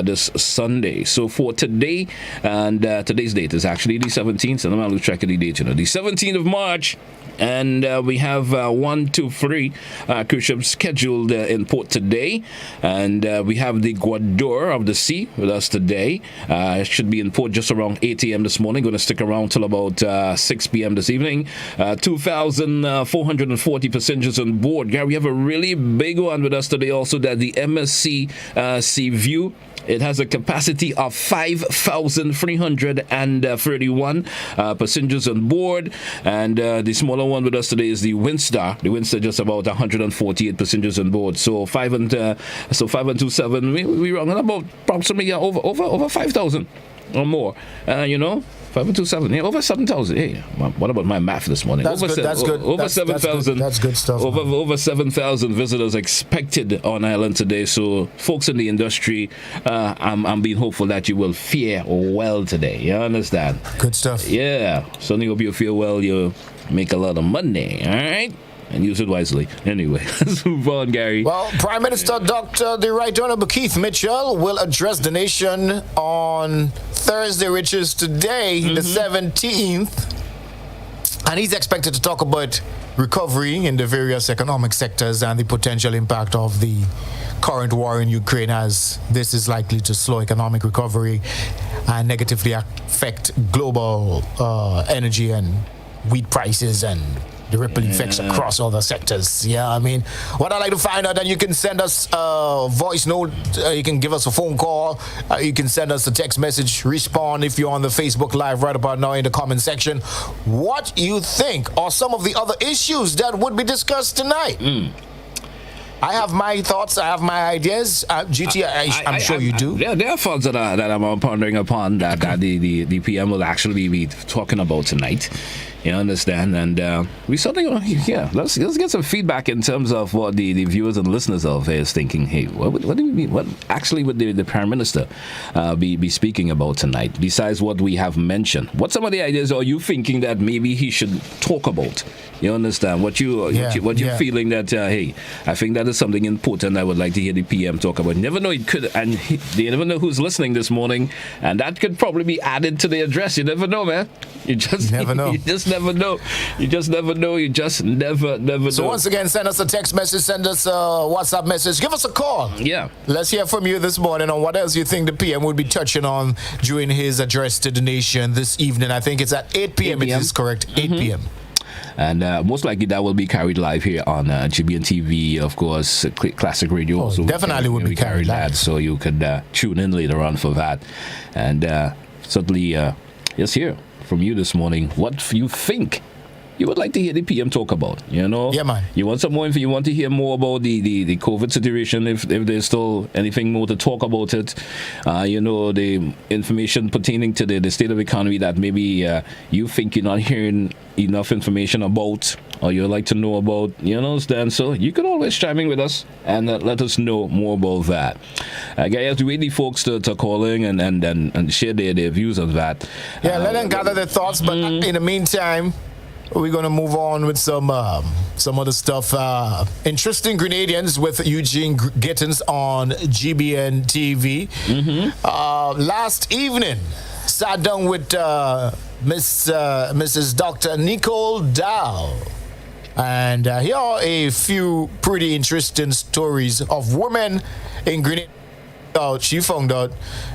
this Sunday. So for today, and today's date is actually the 17th, so I'm going to lose track of the date, the 17th of March. And we have 3 cruise ships scheduled in port today. And we have the Guador of the Sea with us today. Should be in port just around 8 a.m. this morning. Going to stick around till about 6 p.m. this evening. 2,440 passengers on board. Gary, we have a really big one with us today also, that the MSC Sea View. It has a capacity of 5,331 passengers on board. And the smaller one with us today is the Windstar. The Windstar just about 148 passengers on board. So 5 and 2 7. We run about approximately over 5,000 or more. 5,270. Yeah, over 7,000. Hey, what about my math this morning? That's good. That's good. Over 7,000. That's good stuff. Over 7,000 visitors expected on island today. So, folks in the industry, I'm being hopeful that you will fare well today. You understand? Good stuff. Yeah. Certainly hope you feel well. You make a lot of money. All right. And use it wisely. Anyway, let's move on, Gary. Well, Prime Minister Dr. the Right Honorable Keith Mitchell will address the nation on Thursday, which is today, the 17th. And he's expected to talk about recovery in the various economic sectors and the potential impact of the current war in Ukraine, as this is likely to slow economic recovery and negatively affect global energy and wheat prices and the ripple effects across other sectors. Yeah, I mean, what I'd like to find out, that you can send us a voice note, you can give us a phone call, you can send us a text message, respond if you're on the Facebook Live right about now in the comment section, what you think are some of the other issues that would be discussed tonight. I have my thoughts, I have my ideas. GT, I'm sure you do. There are thoughts that I'm pondering upon that the PM will actually be talking about tonight. You understand? And we certainly, let's get some feedback in terms of what the viewers and listeners of is thinking. Hey, what do you mean? What actually would the Prime Minister be speaking about tonight? Besides what we have mentioned, what some of the ideas are you thinking that maybe he should talk about? You understand? What you're feeling that? Hey, I think that is something important. I would like to hear the PM talk about. You never know, it could, and you never know who's listening this morning, and that could probably be added to the address. You never know, man. You just never know. You just never know. You just never know. You just never know. So once again, send us a text message, send us a WhatsApp message, give us a call. Yeah. Let's hear from you this morning on what else you think the PM would be touching on during his address to the nation this evening. I think it's at 8 p.m. It is correct, 8 p.m. And most likely that will be carried live here on GBN TV, of course, Classic Radio. Also definitely would be carried live. So you could tune in later on for that. And certainly, let's hear from you this morning what you think you would like to hear the PM talk about. Yeah, man. You want some more info? You want to hear more about the COVID situation, if there's still anything more to talk about it. The information pertaining to the state of the economy that maybe you think you're not hearing enough information about, or you'd like to know about, understand? So you can always chime in with us and let us know more about that. I have to wait the folks to call in and share their views on that. Yeah, let them gather their thoughts, but in the meantime, we're going to move on with some other stuff. Interesting Grenadians with Eugene Gittins on GBN TV. Last evening, sat down with Mrs. Dr. Nicole Dow. And here are a few pretty interesting stories of women in Grenada found out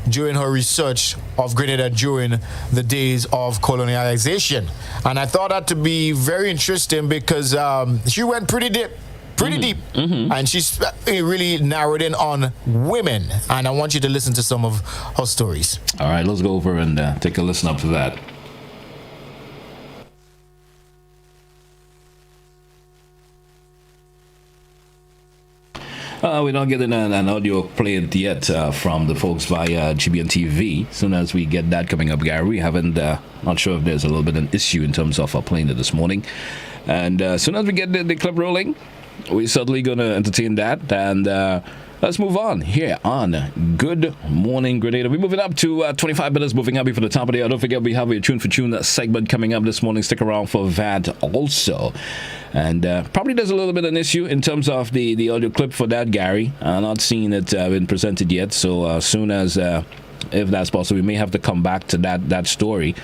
during her research of Grenada during the days of colonialization. And I thought that to be very interesting because she went pretty deep. And she's really narrowed in on women. And I want you to listen to some of her stories. All right, let's go over and take a listen up to that. We're not getting an audio played yet from the folks via GBN TV. Soon as we get that coming up, Gary, we haven't, not sure if there's a little bit of an issue in terms of playing it this morning. And as soon as we get the clip rolling, we're certainly going to entertain that. And let's move on here on Good Morning Grenada. We're moving up to 25 minutes, moving up before the top of the hour. Don't forget, we have a Tune for Tune segment coming up this morning. Stick around for that also. And probably there's a little bit of an issue in terms of the audio clip for that, Gary. I'm not seeing it been presented yet. So as soon as, if that's possible, we may have to come back to that story.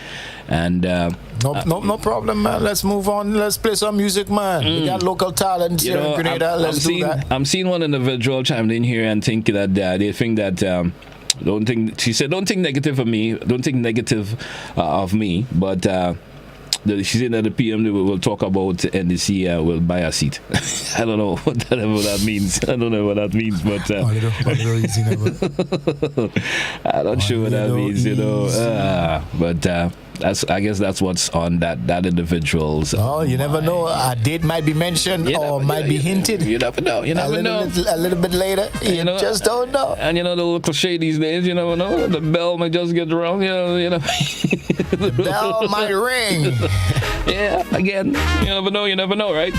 And no problem, man. Let's move on. Let's play some music, man. We got local talent here in Grenada. Let's do that. I'm seeing one individual chimed in here and think that they think that don't think negative of me. Don't think negative of me, but. She said that the PM will talk about NDC will buy a seat. I don't know whatever that means. I don't know what that means, but I'm not sure what that means, but I guess that's what's on that individual's. Oh, you never know. A date might be mentioned or might be hinted. You never know. You never know. A little bit later, you just don't know. And the little cliche these days, you never know. The bell might just get around. You know. The bell might ring. Yeah, again, you never know, right?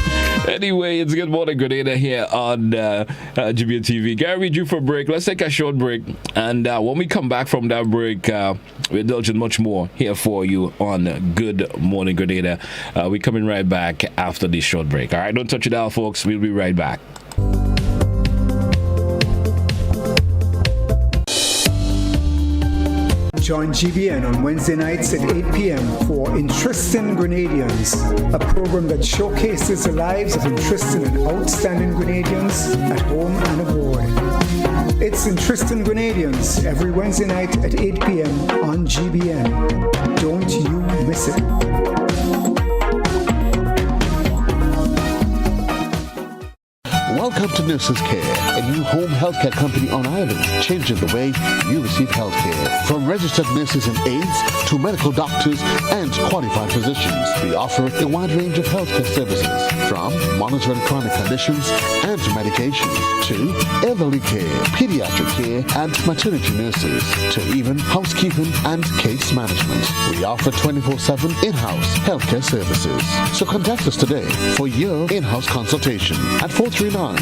Anyway, it's Good Morning Grenada here on GBN TV. Gary, due for a break. Let's take a short break. And when we come back from that break, we're indulging much more here for you on Good Morning Grenada. We're coming right back after this short break. All right, don't touch it out, folks. We'll be right back. Join GBN on Wednesday nights at 8 p.m. for Interesting Grenadians, a program that showcases the lives of interesting and outstanding Grenadians at home and abroad. It's Interesting Grenadians every Wednesday night at 8 p.m. on GBN. Don't you miss it. Welcome to Nurses Care, a new home healthcare company on Ireland, changing the way you receive healthcare. From registered nurses and aides to medical doctors and qualified physicians, we offer a wide range of healthcare services, from monitoring chronic conditions and medications to elderly care, pediatric care, and maternity nurses to even housekeeping and case management. We offer 24/7 in-house healthcare services. So contact us today for your in-house consultation at 439-3928.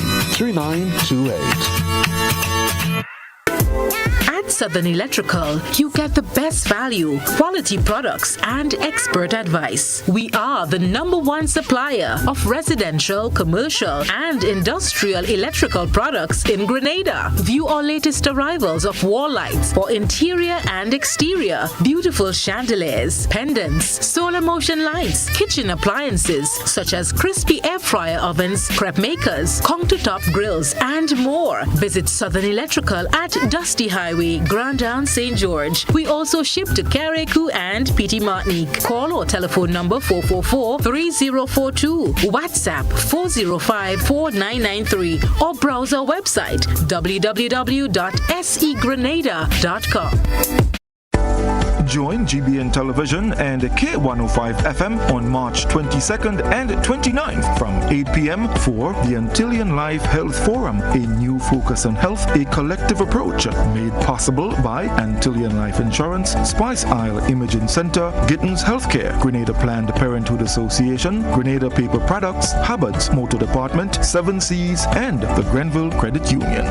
Southern Electrical, you get the best value, quality products, and expert advice. We are the #1 supplier of residential, commercial, and industrial electrical products in Grenada. View our latest arrivals of wall lights for interior and exterior, beautiful chandeliers, pendants, solar motion lights, kitchen appliances such as crispy air fryer ovens, crepe makers, countertop grills, and more. Visit Southern Electrical at Dusty Highway, Grandin, St. George. We also ship to Carriacou and Petit Martinique. Call our telephone number 444-3042, WhatsApp 405-4993, or browse our website www.segrenada.com. Join GBN Television and K105 FM on March 22nd and 29th from 8 p.m. for the Antillean Life Health Forum, a new focus on health, a collective approach made possible by Antillean Life Insurance, Spice Isle Imaging Center, Gittins Healthcare, Grenada Planned Parenthood Association, Grenada Paper Products, Hubbard's Motor Department, 7 Seas, and the Grenville Credit Union.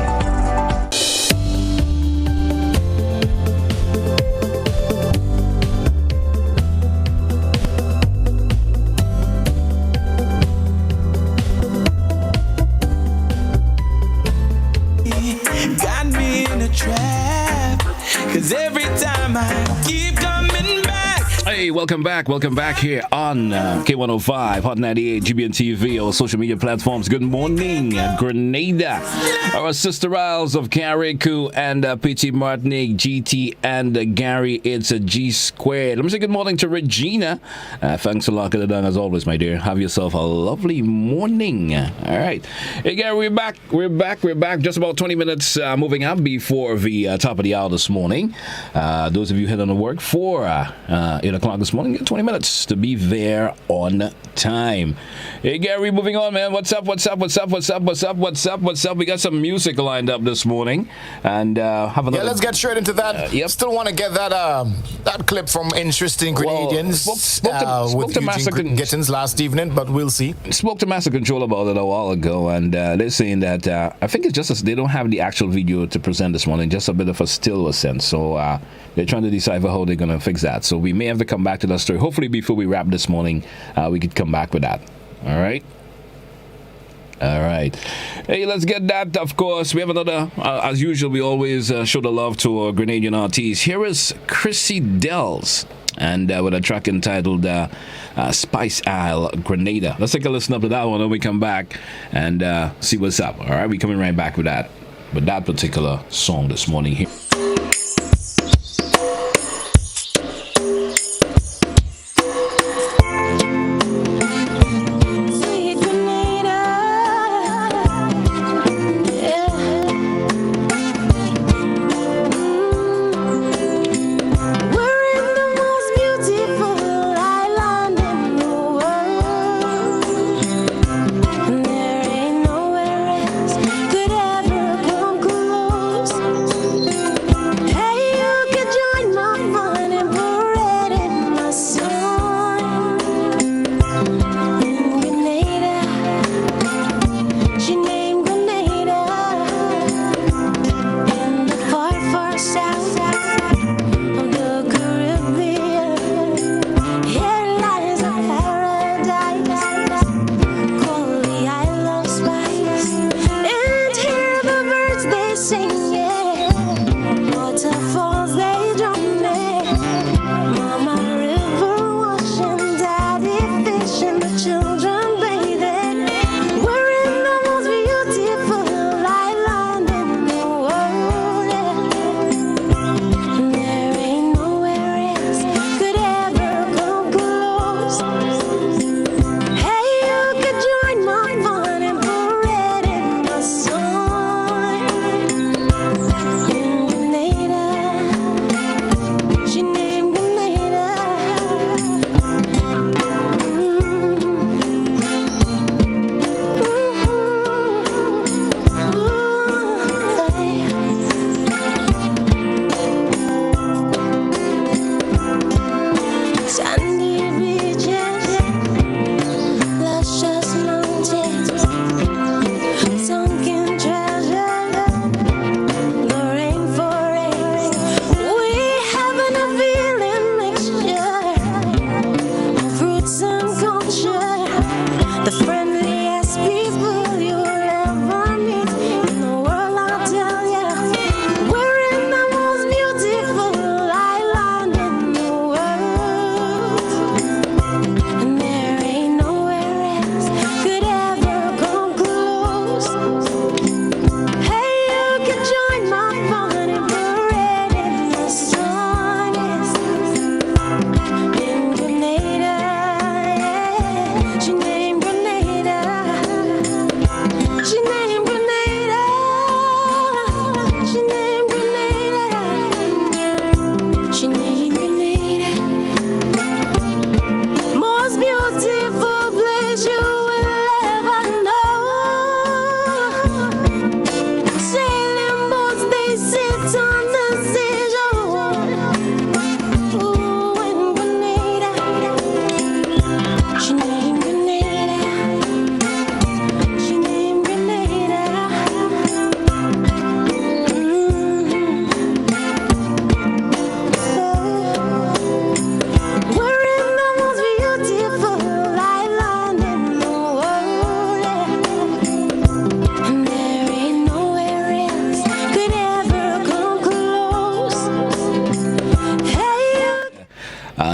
Got me in a trap, 'cause every time I keep coming back, Hey, welcome back here on K105, Hot 98, GBN TV, our social media platforms. Good morning, Grenada. Our sister Isles of Carriacou and PT Martinique, GT and Gary, it's a G squared. Let me say good morning to Regina. Thanks a lot, as always, my dear. Have yourself a lovely morning. All right. Hey, Gary, we're back. Just about 20 minutes moving up before the top of the hour this morning. Those of you heading to work for 8 o'clock this morning, 20 minutes to be there on time. Hey, Gary, moving on, man. What's up? We got some music lined up this morning, and have another. Yeah, let's get straight into that. Yep. Still want to get that clip from Interesting Grenadians spoke to Master Gittins last evening, but we'll see. Spoke to Master Control about it a while ago, and they're saying that I think it's just they don't have the actual video to present this morning, just a bit of a still was sent. So they're trying to decipher how they're going to fix that. So we may have to come back to that story. Hopefully, before we wrap this morning, we could come back with that. All right. Hey, let's get that. Of course, we have another. As usual, we always show the love to our Grenadian artists. Here is Chrissy Dells, and with a track entitled Spice Isle Grenada. Let's take a listen up to that one when we come back and see what's up. All right, we're coming right back with that particular song this morning here. There ain't nowhere else could ever come close.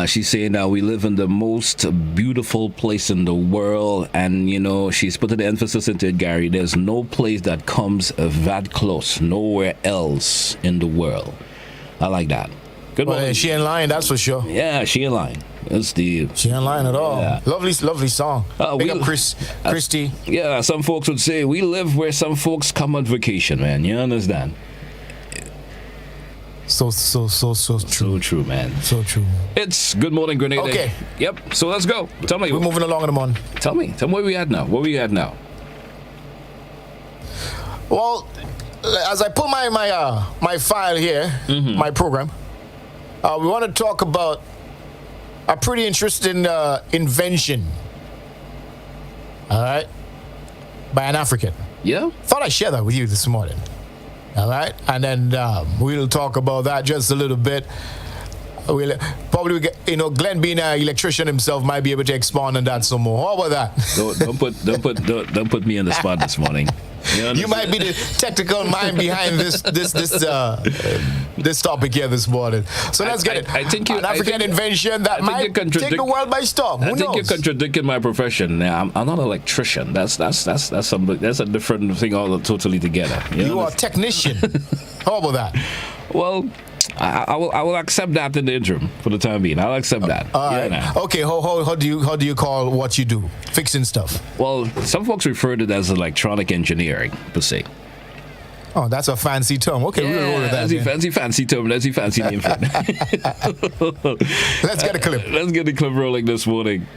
She's saying that we live in the most beautiful place in the world, and she's putting the emphasis into it, Gary. There's no place that comes that close, nowhere else in the world. I like that. Good morning. She ain't lying, that's for sure. Yeah, she ain't lying. She ain't lying at all. Yeah. Lovely song. Big up Christy. Yeah, some folks would say we live where some folks come on vacation, man. You understand? So true. So true, man. So true. It's Good Morning Grenada. Okay. Yep. So let's go. Tell me. We're moving along in the morning. Tell me where we at now. Well, as I pull my file here, my program, we want to talk about a pretty interesting invention. All right, by an African. Yeah. Thought I'd share that with you this morning. All right, and then we'll talk about that just a little bit. We'll probably get, Glenn being an electrician himself might be able to expand on that some more. How about that? Don't put me on the spot this morning. You might be the technical mind behind this topic here this morning. So let's get it. I think an African invention that might take the world by storm. Who knows? You're contradicting my profession. Now, I'm not an electrician. That's a different thing totally together. You are a technician. How about that? Well, I will accept that in the interim for the time being. I'll accept that. All right. Okay. How do you call what you do? Fixing stuff. Well, some folks refer to it as electronic engineering per se. Oh, that's a fancy term. Okay, we'll roll with that. That's a fancy term. That's a fancy name for it. Let's get a clip. Let's get the clip rolling this morning.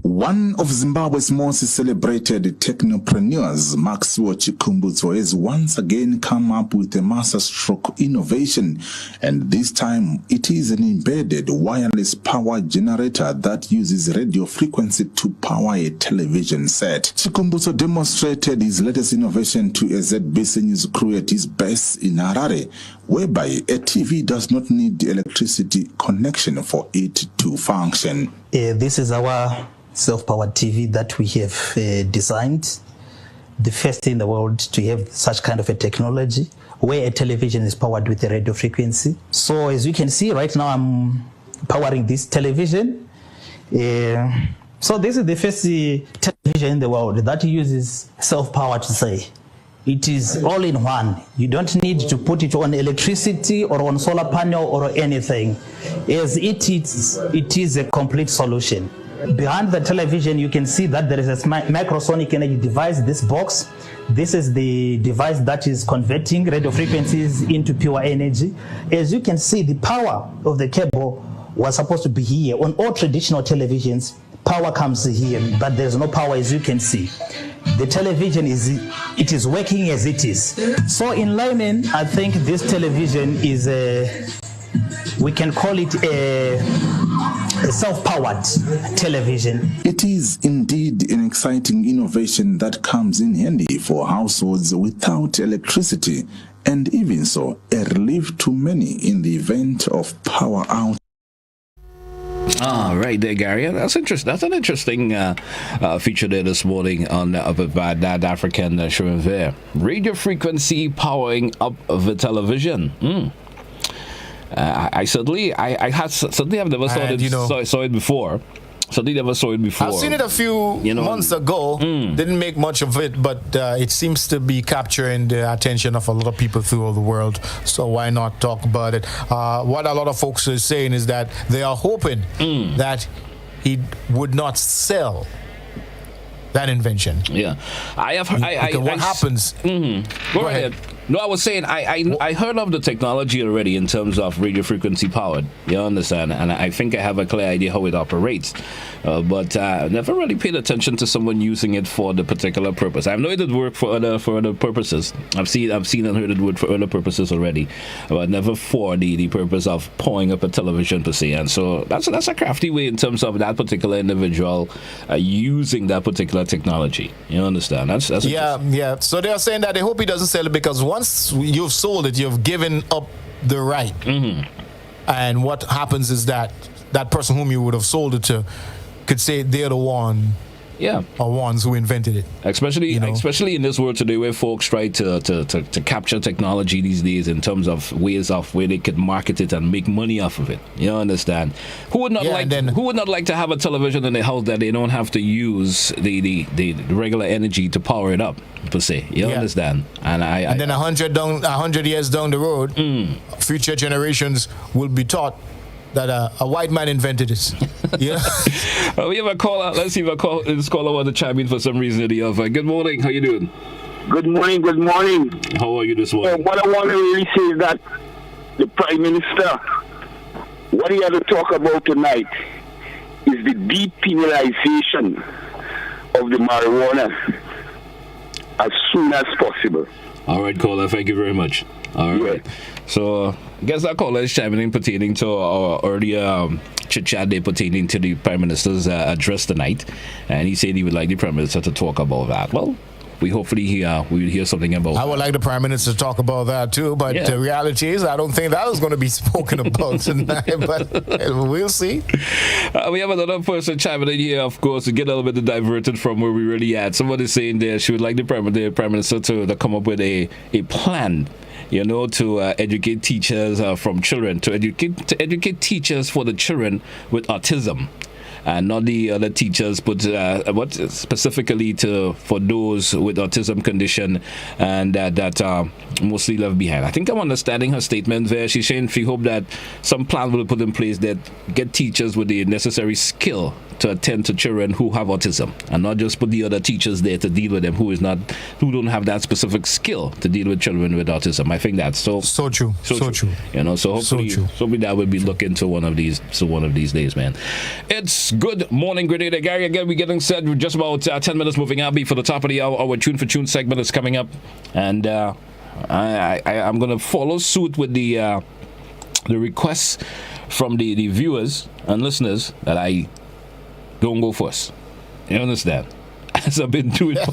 One of Zimbabwe's most celebrated technopreneurs, Maxwell Chikumbutso, has once again come up with a masterstroke innovation, and this time it is an embedded wireless power generator that uses radio frequency to power a television set. Chikumbutso demonstrated his latest innovation to a ZBC News crew at his base in Harare, whereby a TV does not need electricity connection for it to function. This is our self-powered TV that we have designed, the first in the world to have such kind of a technology where a television is powered with a radio frequency. So as you can see right now, I'm powering this television. So this is the first television in the world that uses self-power to say. It is all in one. You don't need to put it on electricity or on solar panel or anything. As it is a complete solution. Behind the television, you can see that there is a microsonic energy device, this box. This is the device that is converting radio frequencies into pure energy. As you can see, the power of the cable was supposed to be here. On all traditional televisions, power comes here, but there's no power, as you can see. The television is working as it is. So in layman, I think this television is we can call it a self-powered television. It is indeed an exciting innovation that comes in handy for households without electricity, and even so, a relief to many in the event of power out. Right there, Gary. That's interesting. That's an interesting feature there this morning on that African show there. Radio frequency powering up the television. I certainly have never saw it before. Certainly never saw it before. I've seen it a few months ago. Didn't make much of it, but it seems to be capturing the attention of a lot of people through all the world. So why not talk about it? What a lot of folks are saying is that they are hoping that he would not sell that invention. Yeah, I have. What happens? Go ahead. No, I was saying I heard of the technology already in terms of radio frequency powered. You understand? And I think I have a clear idea how it operates. But never really paid attention to someone using it for the particular purpose. I know it did work for other purposes. I've seen and heard it work for other purposes already, but never for the purpose of powering up a television per se. And so that's a crafty way in terms of that particular individual using that particular technology. You understand? That's yeah. So they are saying that they hope he doesn't sell it because once you've sold it, you've given up the right. And what happens is that person whom you would have sold it to could say they're the one. Yeah, are ones who invented it. Especially in this world today, where folks try to capture technology these days in terms of ways of where they could market it and make money off of it. You understand? Who would not like to have a television in their house that they don't have to use the regular energy to power it up, per se? You understand? And then 100 years down the road, future generations will be taught that a white man invented this. Yeah. We have a caller. Let's see if this caller want to chime in for some reason or the other. Good morning. How you doing? Good morning. Good morning. How are you this morning? What I want to really say is that the Prime Minister, what he had to talk about tonight is the depenalization of the marijuana as soon as possible. All right, caller. Thank you very much. All right. Yeah. So, I guess that caller is chiming in pertaining to our earlier chit-chat there pertaining to the Prime Minister's address tonight. And he said he would like the Prime Minister to talk about that. Well, we hopefully we will hear something about I would like the Prime Minister to talk about that too, but the reality is I don't think that was going to be spoken about tonight, but we'll see. We have another person chiming in here, of course, to get a little bit diverted from where we really at. Somebody's saying there she would like the Prime Minister to come up with a plan, to educate teachers from children, to educate teachers for the children with autism. And not the other teachers, but what specifically for those with autism condition and that mostly left behind. I think I'm understanding her statement there. She's saying she hoped that some plan will be put in place that get teachers with the necessary skill to attend to children who have autism, and not just put the other teachers there to deal with them who don't have that specific skill to deal with children with autism. I think that's so true. So true. So hopefully that will be looked into one of these days, man. It's Good Morning Grenada. Gary, again, we're getting set. We're just about 10 minutes moving out before the top of the hour. Our Tune for Tune segment is coming up, and I'm going to follow suit with the requests from the viewers and listeners that I don't go first. You understand? As I've been doing for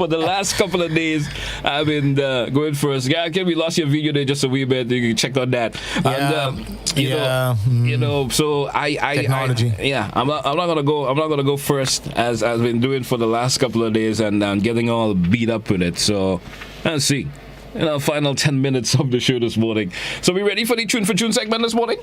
the last couple of days, I've been going first. Yeah, we lost your video there just a wee bit. You can check on that. So technology. I'm not gonna go first as I've been doing for the last couple of days, and getting all beat up with it. So let's see. Final 10 minutes of the show this morning. So we ready for the Tune for Tune segment this morning?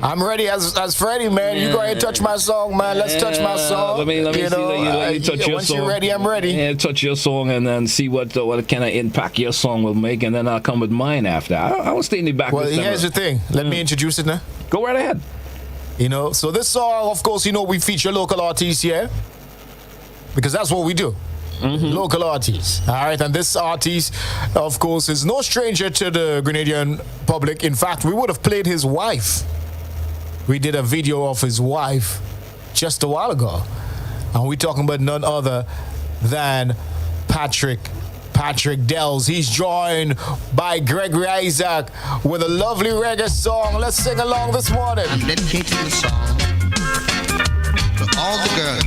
I'm ready as Freddie, man. You go ahead and touch my song, man. Let's touch my song. Let me see that you touch your once song. Once you're ready, I'm ready. Yeah, touch your song and then see what kind of impact your song will make, and then I'll come with mine after. I will stay in the back. Well, here's the thing. Let me introduce it now. Go right ahead. So this song, of course, we feature local artists here because that's what we do. Local artists. All right, and this artist, of course, is no stranger to the Grenadian public. In fact, we would have played his wife. We did a video of his wife just a while ago. And we're talking about none other than Patrick Dells. He's joined by Gregory Isaac with a lovely reggae song. Let's sing along this morning. I'm dedicating the song to all the girls.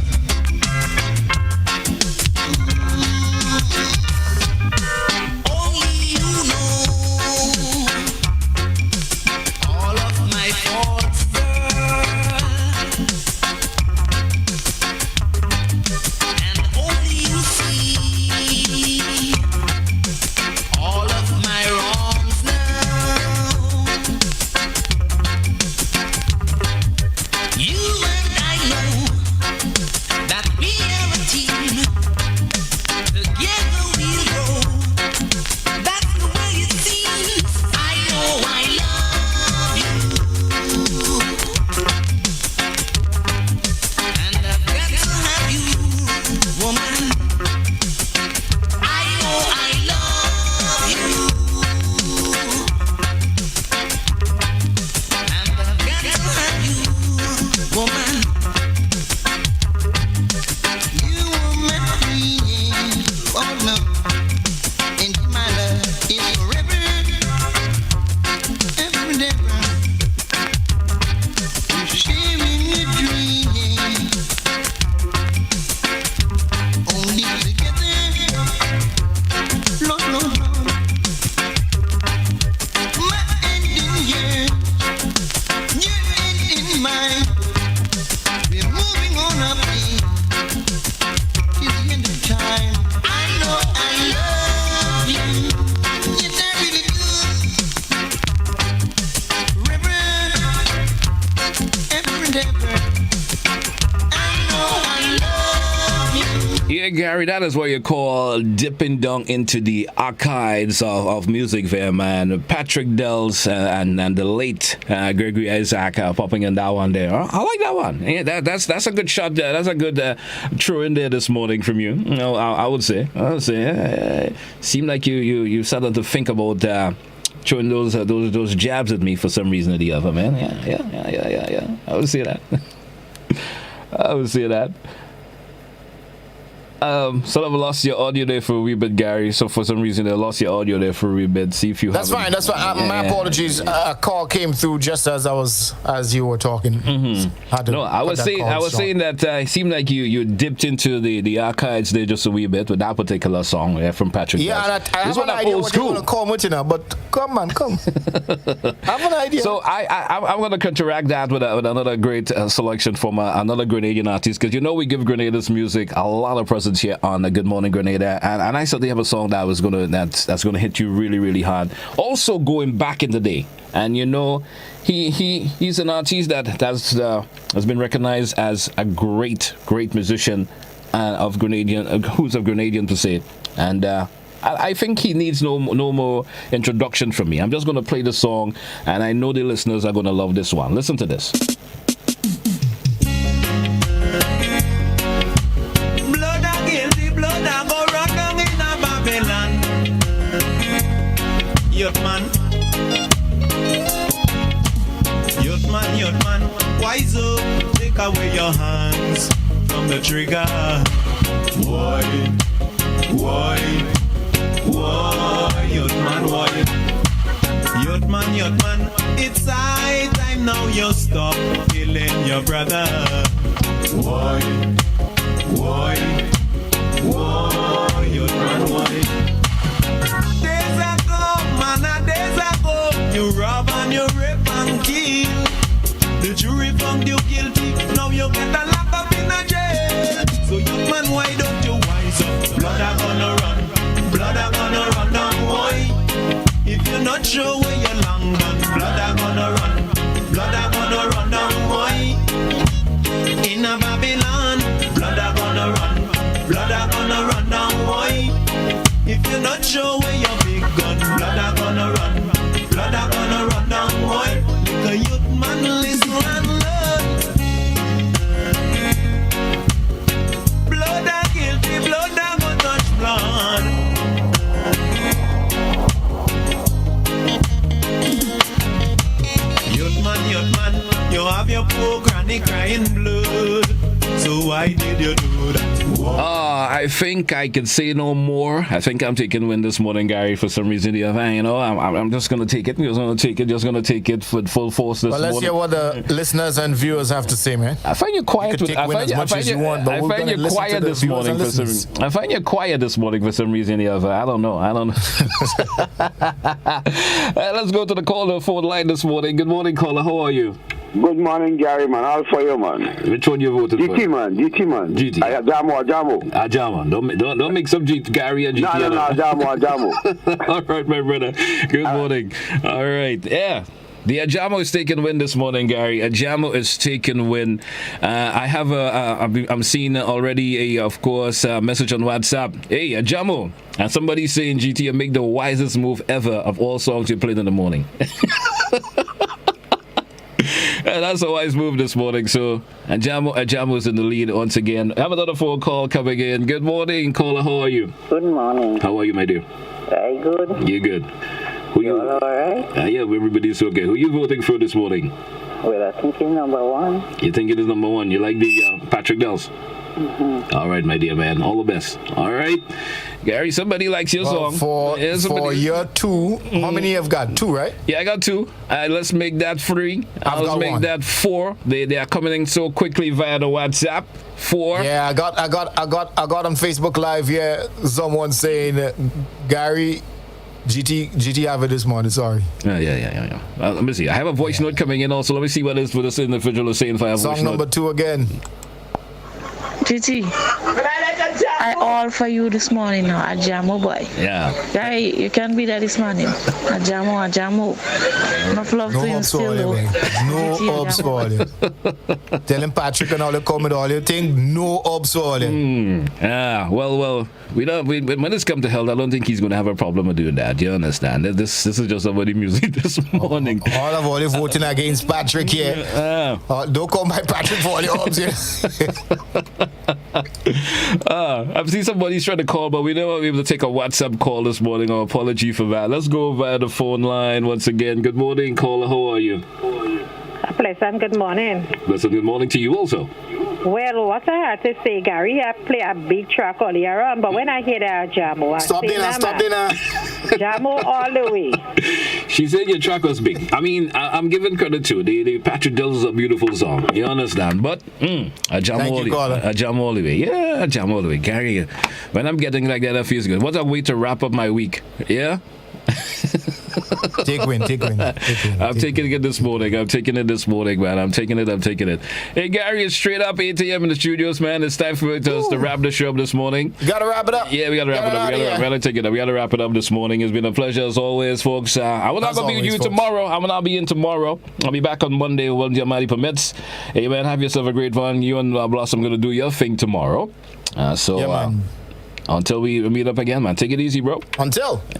Gary, that is what you call dipping down into the archives of music there, man. Patrick Dells and the late Gregory Isaac popping in that one there. I like that one. Yeah, that's a good shot there. That's a good throw in there this morning from you. You know, I would say. Seemed like you started to think about throwing those jabs at me for some reason or the other, man. Yeah. I would say that. I would say that. Sort of lost your audio there for a wee bit, Gary. So for some reason, I lost your audio there for a wee bit. See if you. That's fine. My apologies. A call came through just as you were talking. Mm-hmm. No, I was saying that it seemed like you dipped into the archives there just a wee bit with that particular song from Patrick. Yeah, and I have an idea what you want to call me now, but come. I have an idea. So I'm going to counteract that with another great selection from another Grenadian artist, because we give Grenada's music a lot of presence here on Good Morning Grenada, and I certainly have a song that's gonna hit you really, really hard. Also going back in the day, and he's an artist that has been recognized as a great musician of Grenadian, who's of Grenadian per se, and I think he needs no more introduction from me. I'm just gonna play the song, and I know the listeners are gonna love this one. Listen to this. Youth man, wise up, take away your hands from the trigger. Why, youth man, it's high time now you stop killing your brother. Why, youth man, why? Days ago, you rob and you rape and kill. The jury found you guilty, now you get a lock up in a jail. So young man, why don't you wise up? Blood are gonna run down, boy. If you're not sure where you're long done, blood are gonna run down, boy. In a Babylon, blood are gonna run down, boy. If you're not sure where your big gun, blood are gonna run down, boy. Like a youth man, listen and learn. Blood are guilty, blood are gonna touch blood. Youth man, you have your poor granny crying blood. So why did you do that? I think I can say no more. I think I'm taking win this morning, Gary, for some reason. I'm just going to take it. Just going to take it with full force this morning. Well, let's hear what the listeners and viewers have to say, man. I find you quiet. I find you quiet this morning for some reason. I don't know. Let's go to the caller phone line this morning. Good morning, caller. How are you? Good morning, Gary, man. All for you, man. Which one you voted for? GT, man. GT. Ajamo. Don't mix up Gary and GT. No, Ajamo. All right, my brother. Good morning. All right. Yeah. The Ajamo is taking win this morning, Gary. Ajamo is taking win. I have I'm seeing already a message on WhatsApp. Hey, Ajamo. And somebody's saying GT make the wisest move ever of all songs you played in the morning. That's a wise move this morning. So Ajamo is in the lead once again. I have another phone call coming in. Good morning, caller. How are you? Good morning. How are you, my dear? Very good. You're good. You all right? Yeah, everybody's okay. Who are you voting for this morning? Well, I think it's number one. You think it is number one? You like the Patrick Dells? Mm-hmm. All right, my dear man. All the best. All right. Gary, somebody likes your song. For year two, how many have got? Two, right? Yeah, I got two. Let's make that three. Let's make that four. They are coming in so quickly via the WhatsApp. 4. Yeah, I got on Facebook Live here. Someone saying, Gary, GT have it this morning. Sorry. Yeah. Let me see. I have a voice note coming in also. Let me see what this individual is saying. If I have song number 2 again. GT. I all for you this morning now, a Jamo boy. Yeah. Guy, you can be there this morning. A Jamo. Enough love to him still. No ups for you. Tell him Patrick and all you come with all your thing, no ups for you. Yeah, well, when it's come to health, I don't think he's going to have a problem with doing that. You understand? This is just somebody music this morning. All you voting against Patrick here. Don't come by Patrick for all your ups here. I've seen somebody's trying to call, but we never were able to take a WhatsApp call this morning. Our apology for that. Let's go via the phone line once again. Good morning, caller. How are you? Pleasant good morning. Pleasant good morning to you also. Well, what I had to say, Gary, I play a big track earlier on, but when I hear that Jamo, I stop dinner. Jamo all the way. She said your track was big. I mean, I'm giving credit to the Patrick Dills is a beautiful song. You understand? But a Jamo all the way. Yeah, a Jamo all the way. Gary, when I'm getting like that, it feels good. What a way to wrap up my week. Yeah? Take win. I'm taking it this morning, man. I'm taking it. Hey, Gary, it's straight up 8 a.m. in the studios, man. It's time for us to wrap the show up this morning. You gotta wrap it up. Yeah, we gotta wrap it up. We gotta wrap it up this morning. It's been a pleasure as always, folks. I will not be with you tomorrow. I will not be in tomorrow. I'll be back on Monday when your money permits. Hey, man, have yourself a great one. You and Blossom gonna do your thing tomorrow. Until we meet up again, man. Take it easy, bro.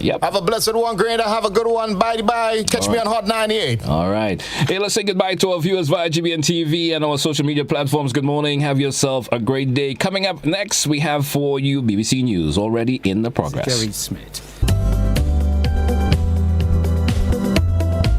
Yep. Have a blessed one, Grenada. Have a good one. Bye. Catch me on Hot 98. All right. Hey, let's say goodbye to our viewers via GBN TV and our social media platforms. Good morning. Have yourself a great day. Coming up next, we have for you BBC News already in the progress. Gary Smith.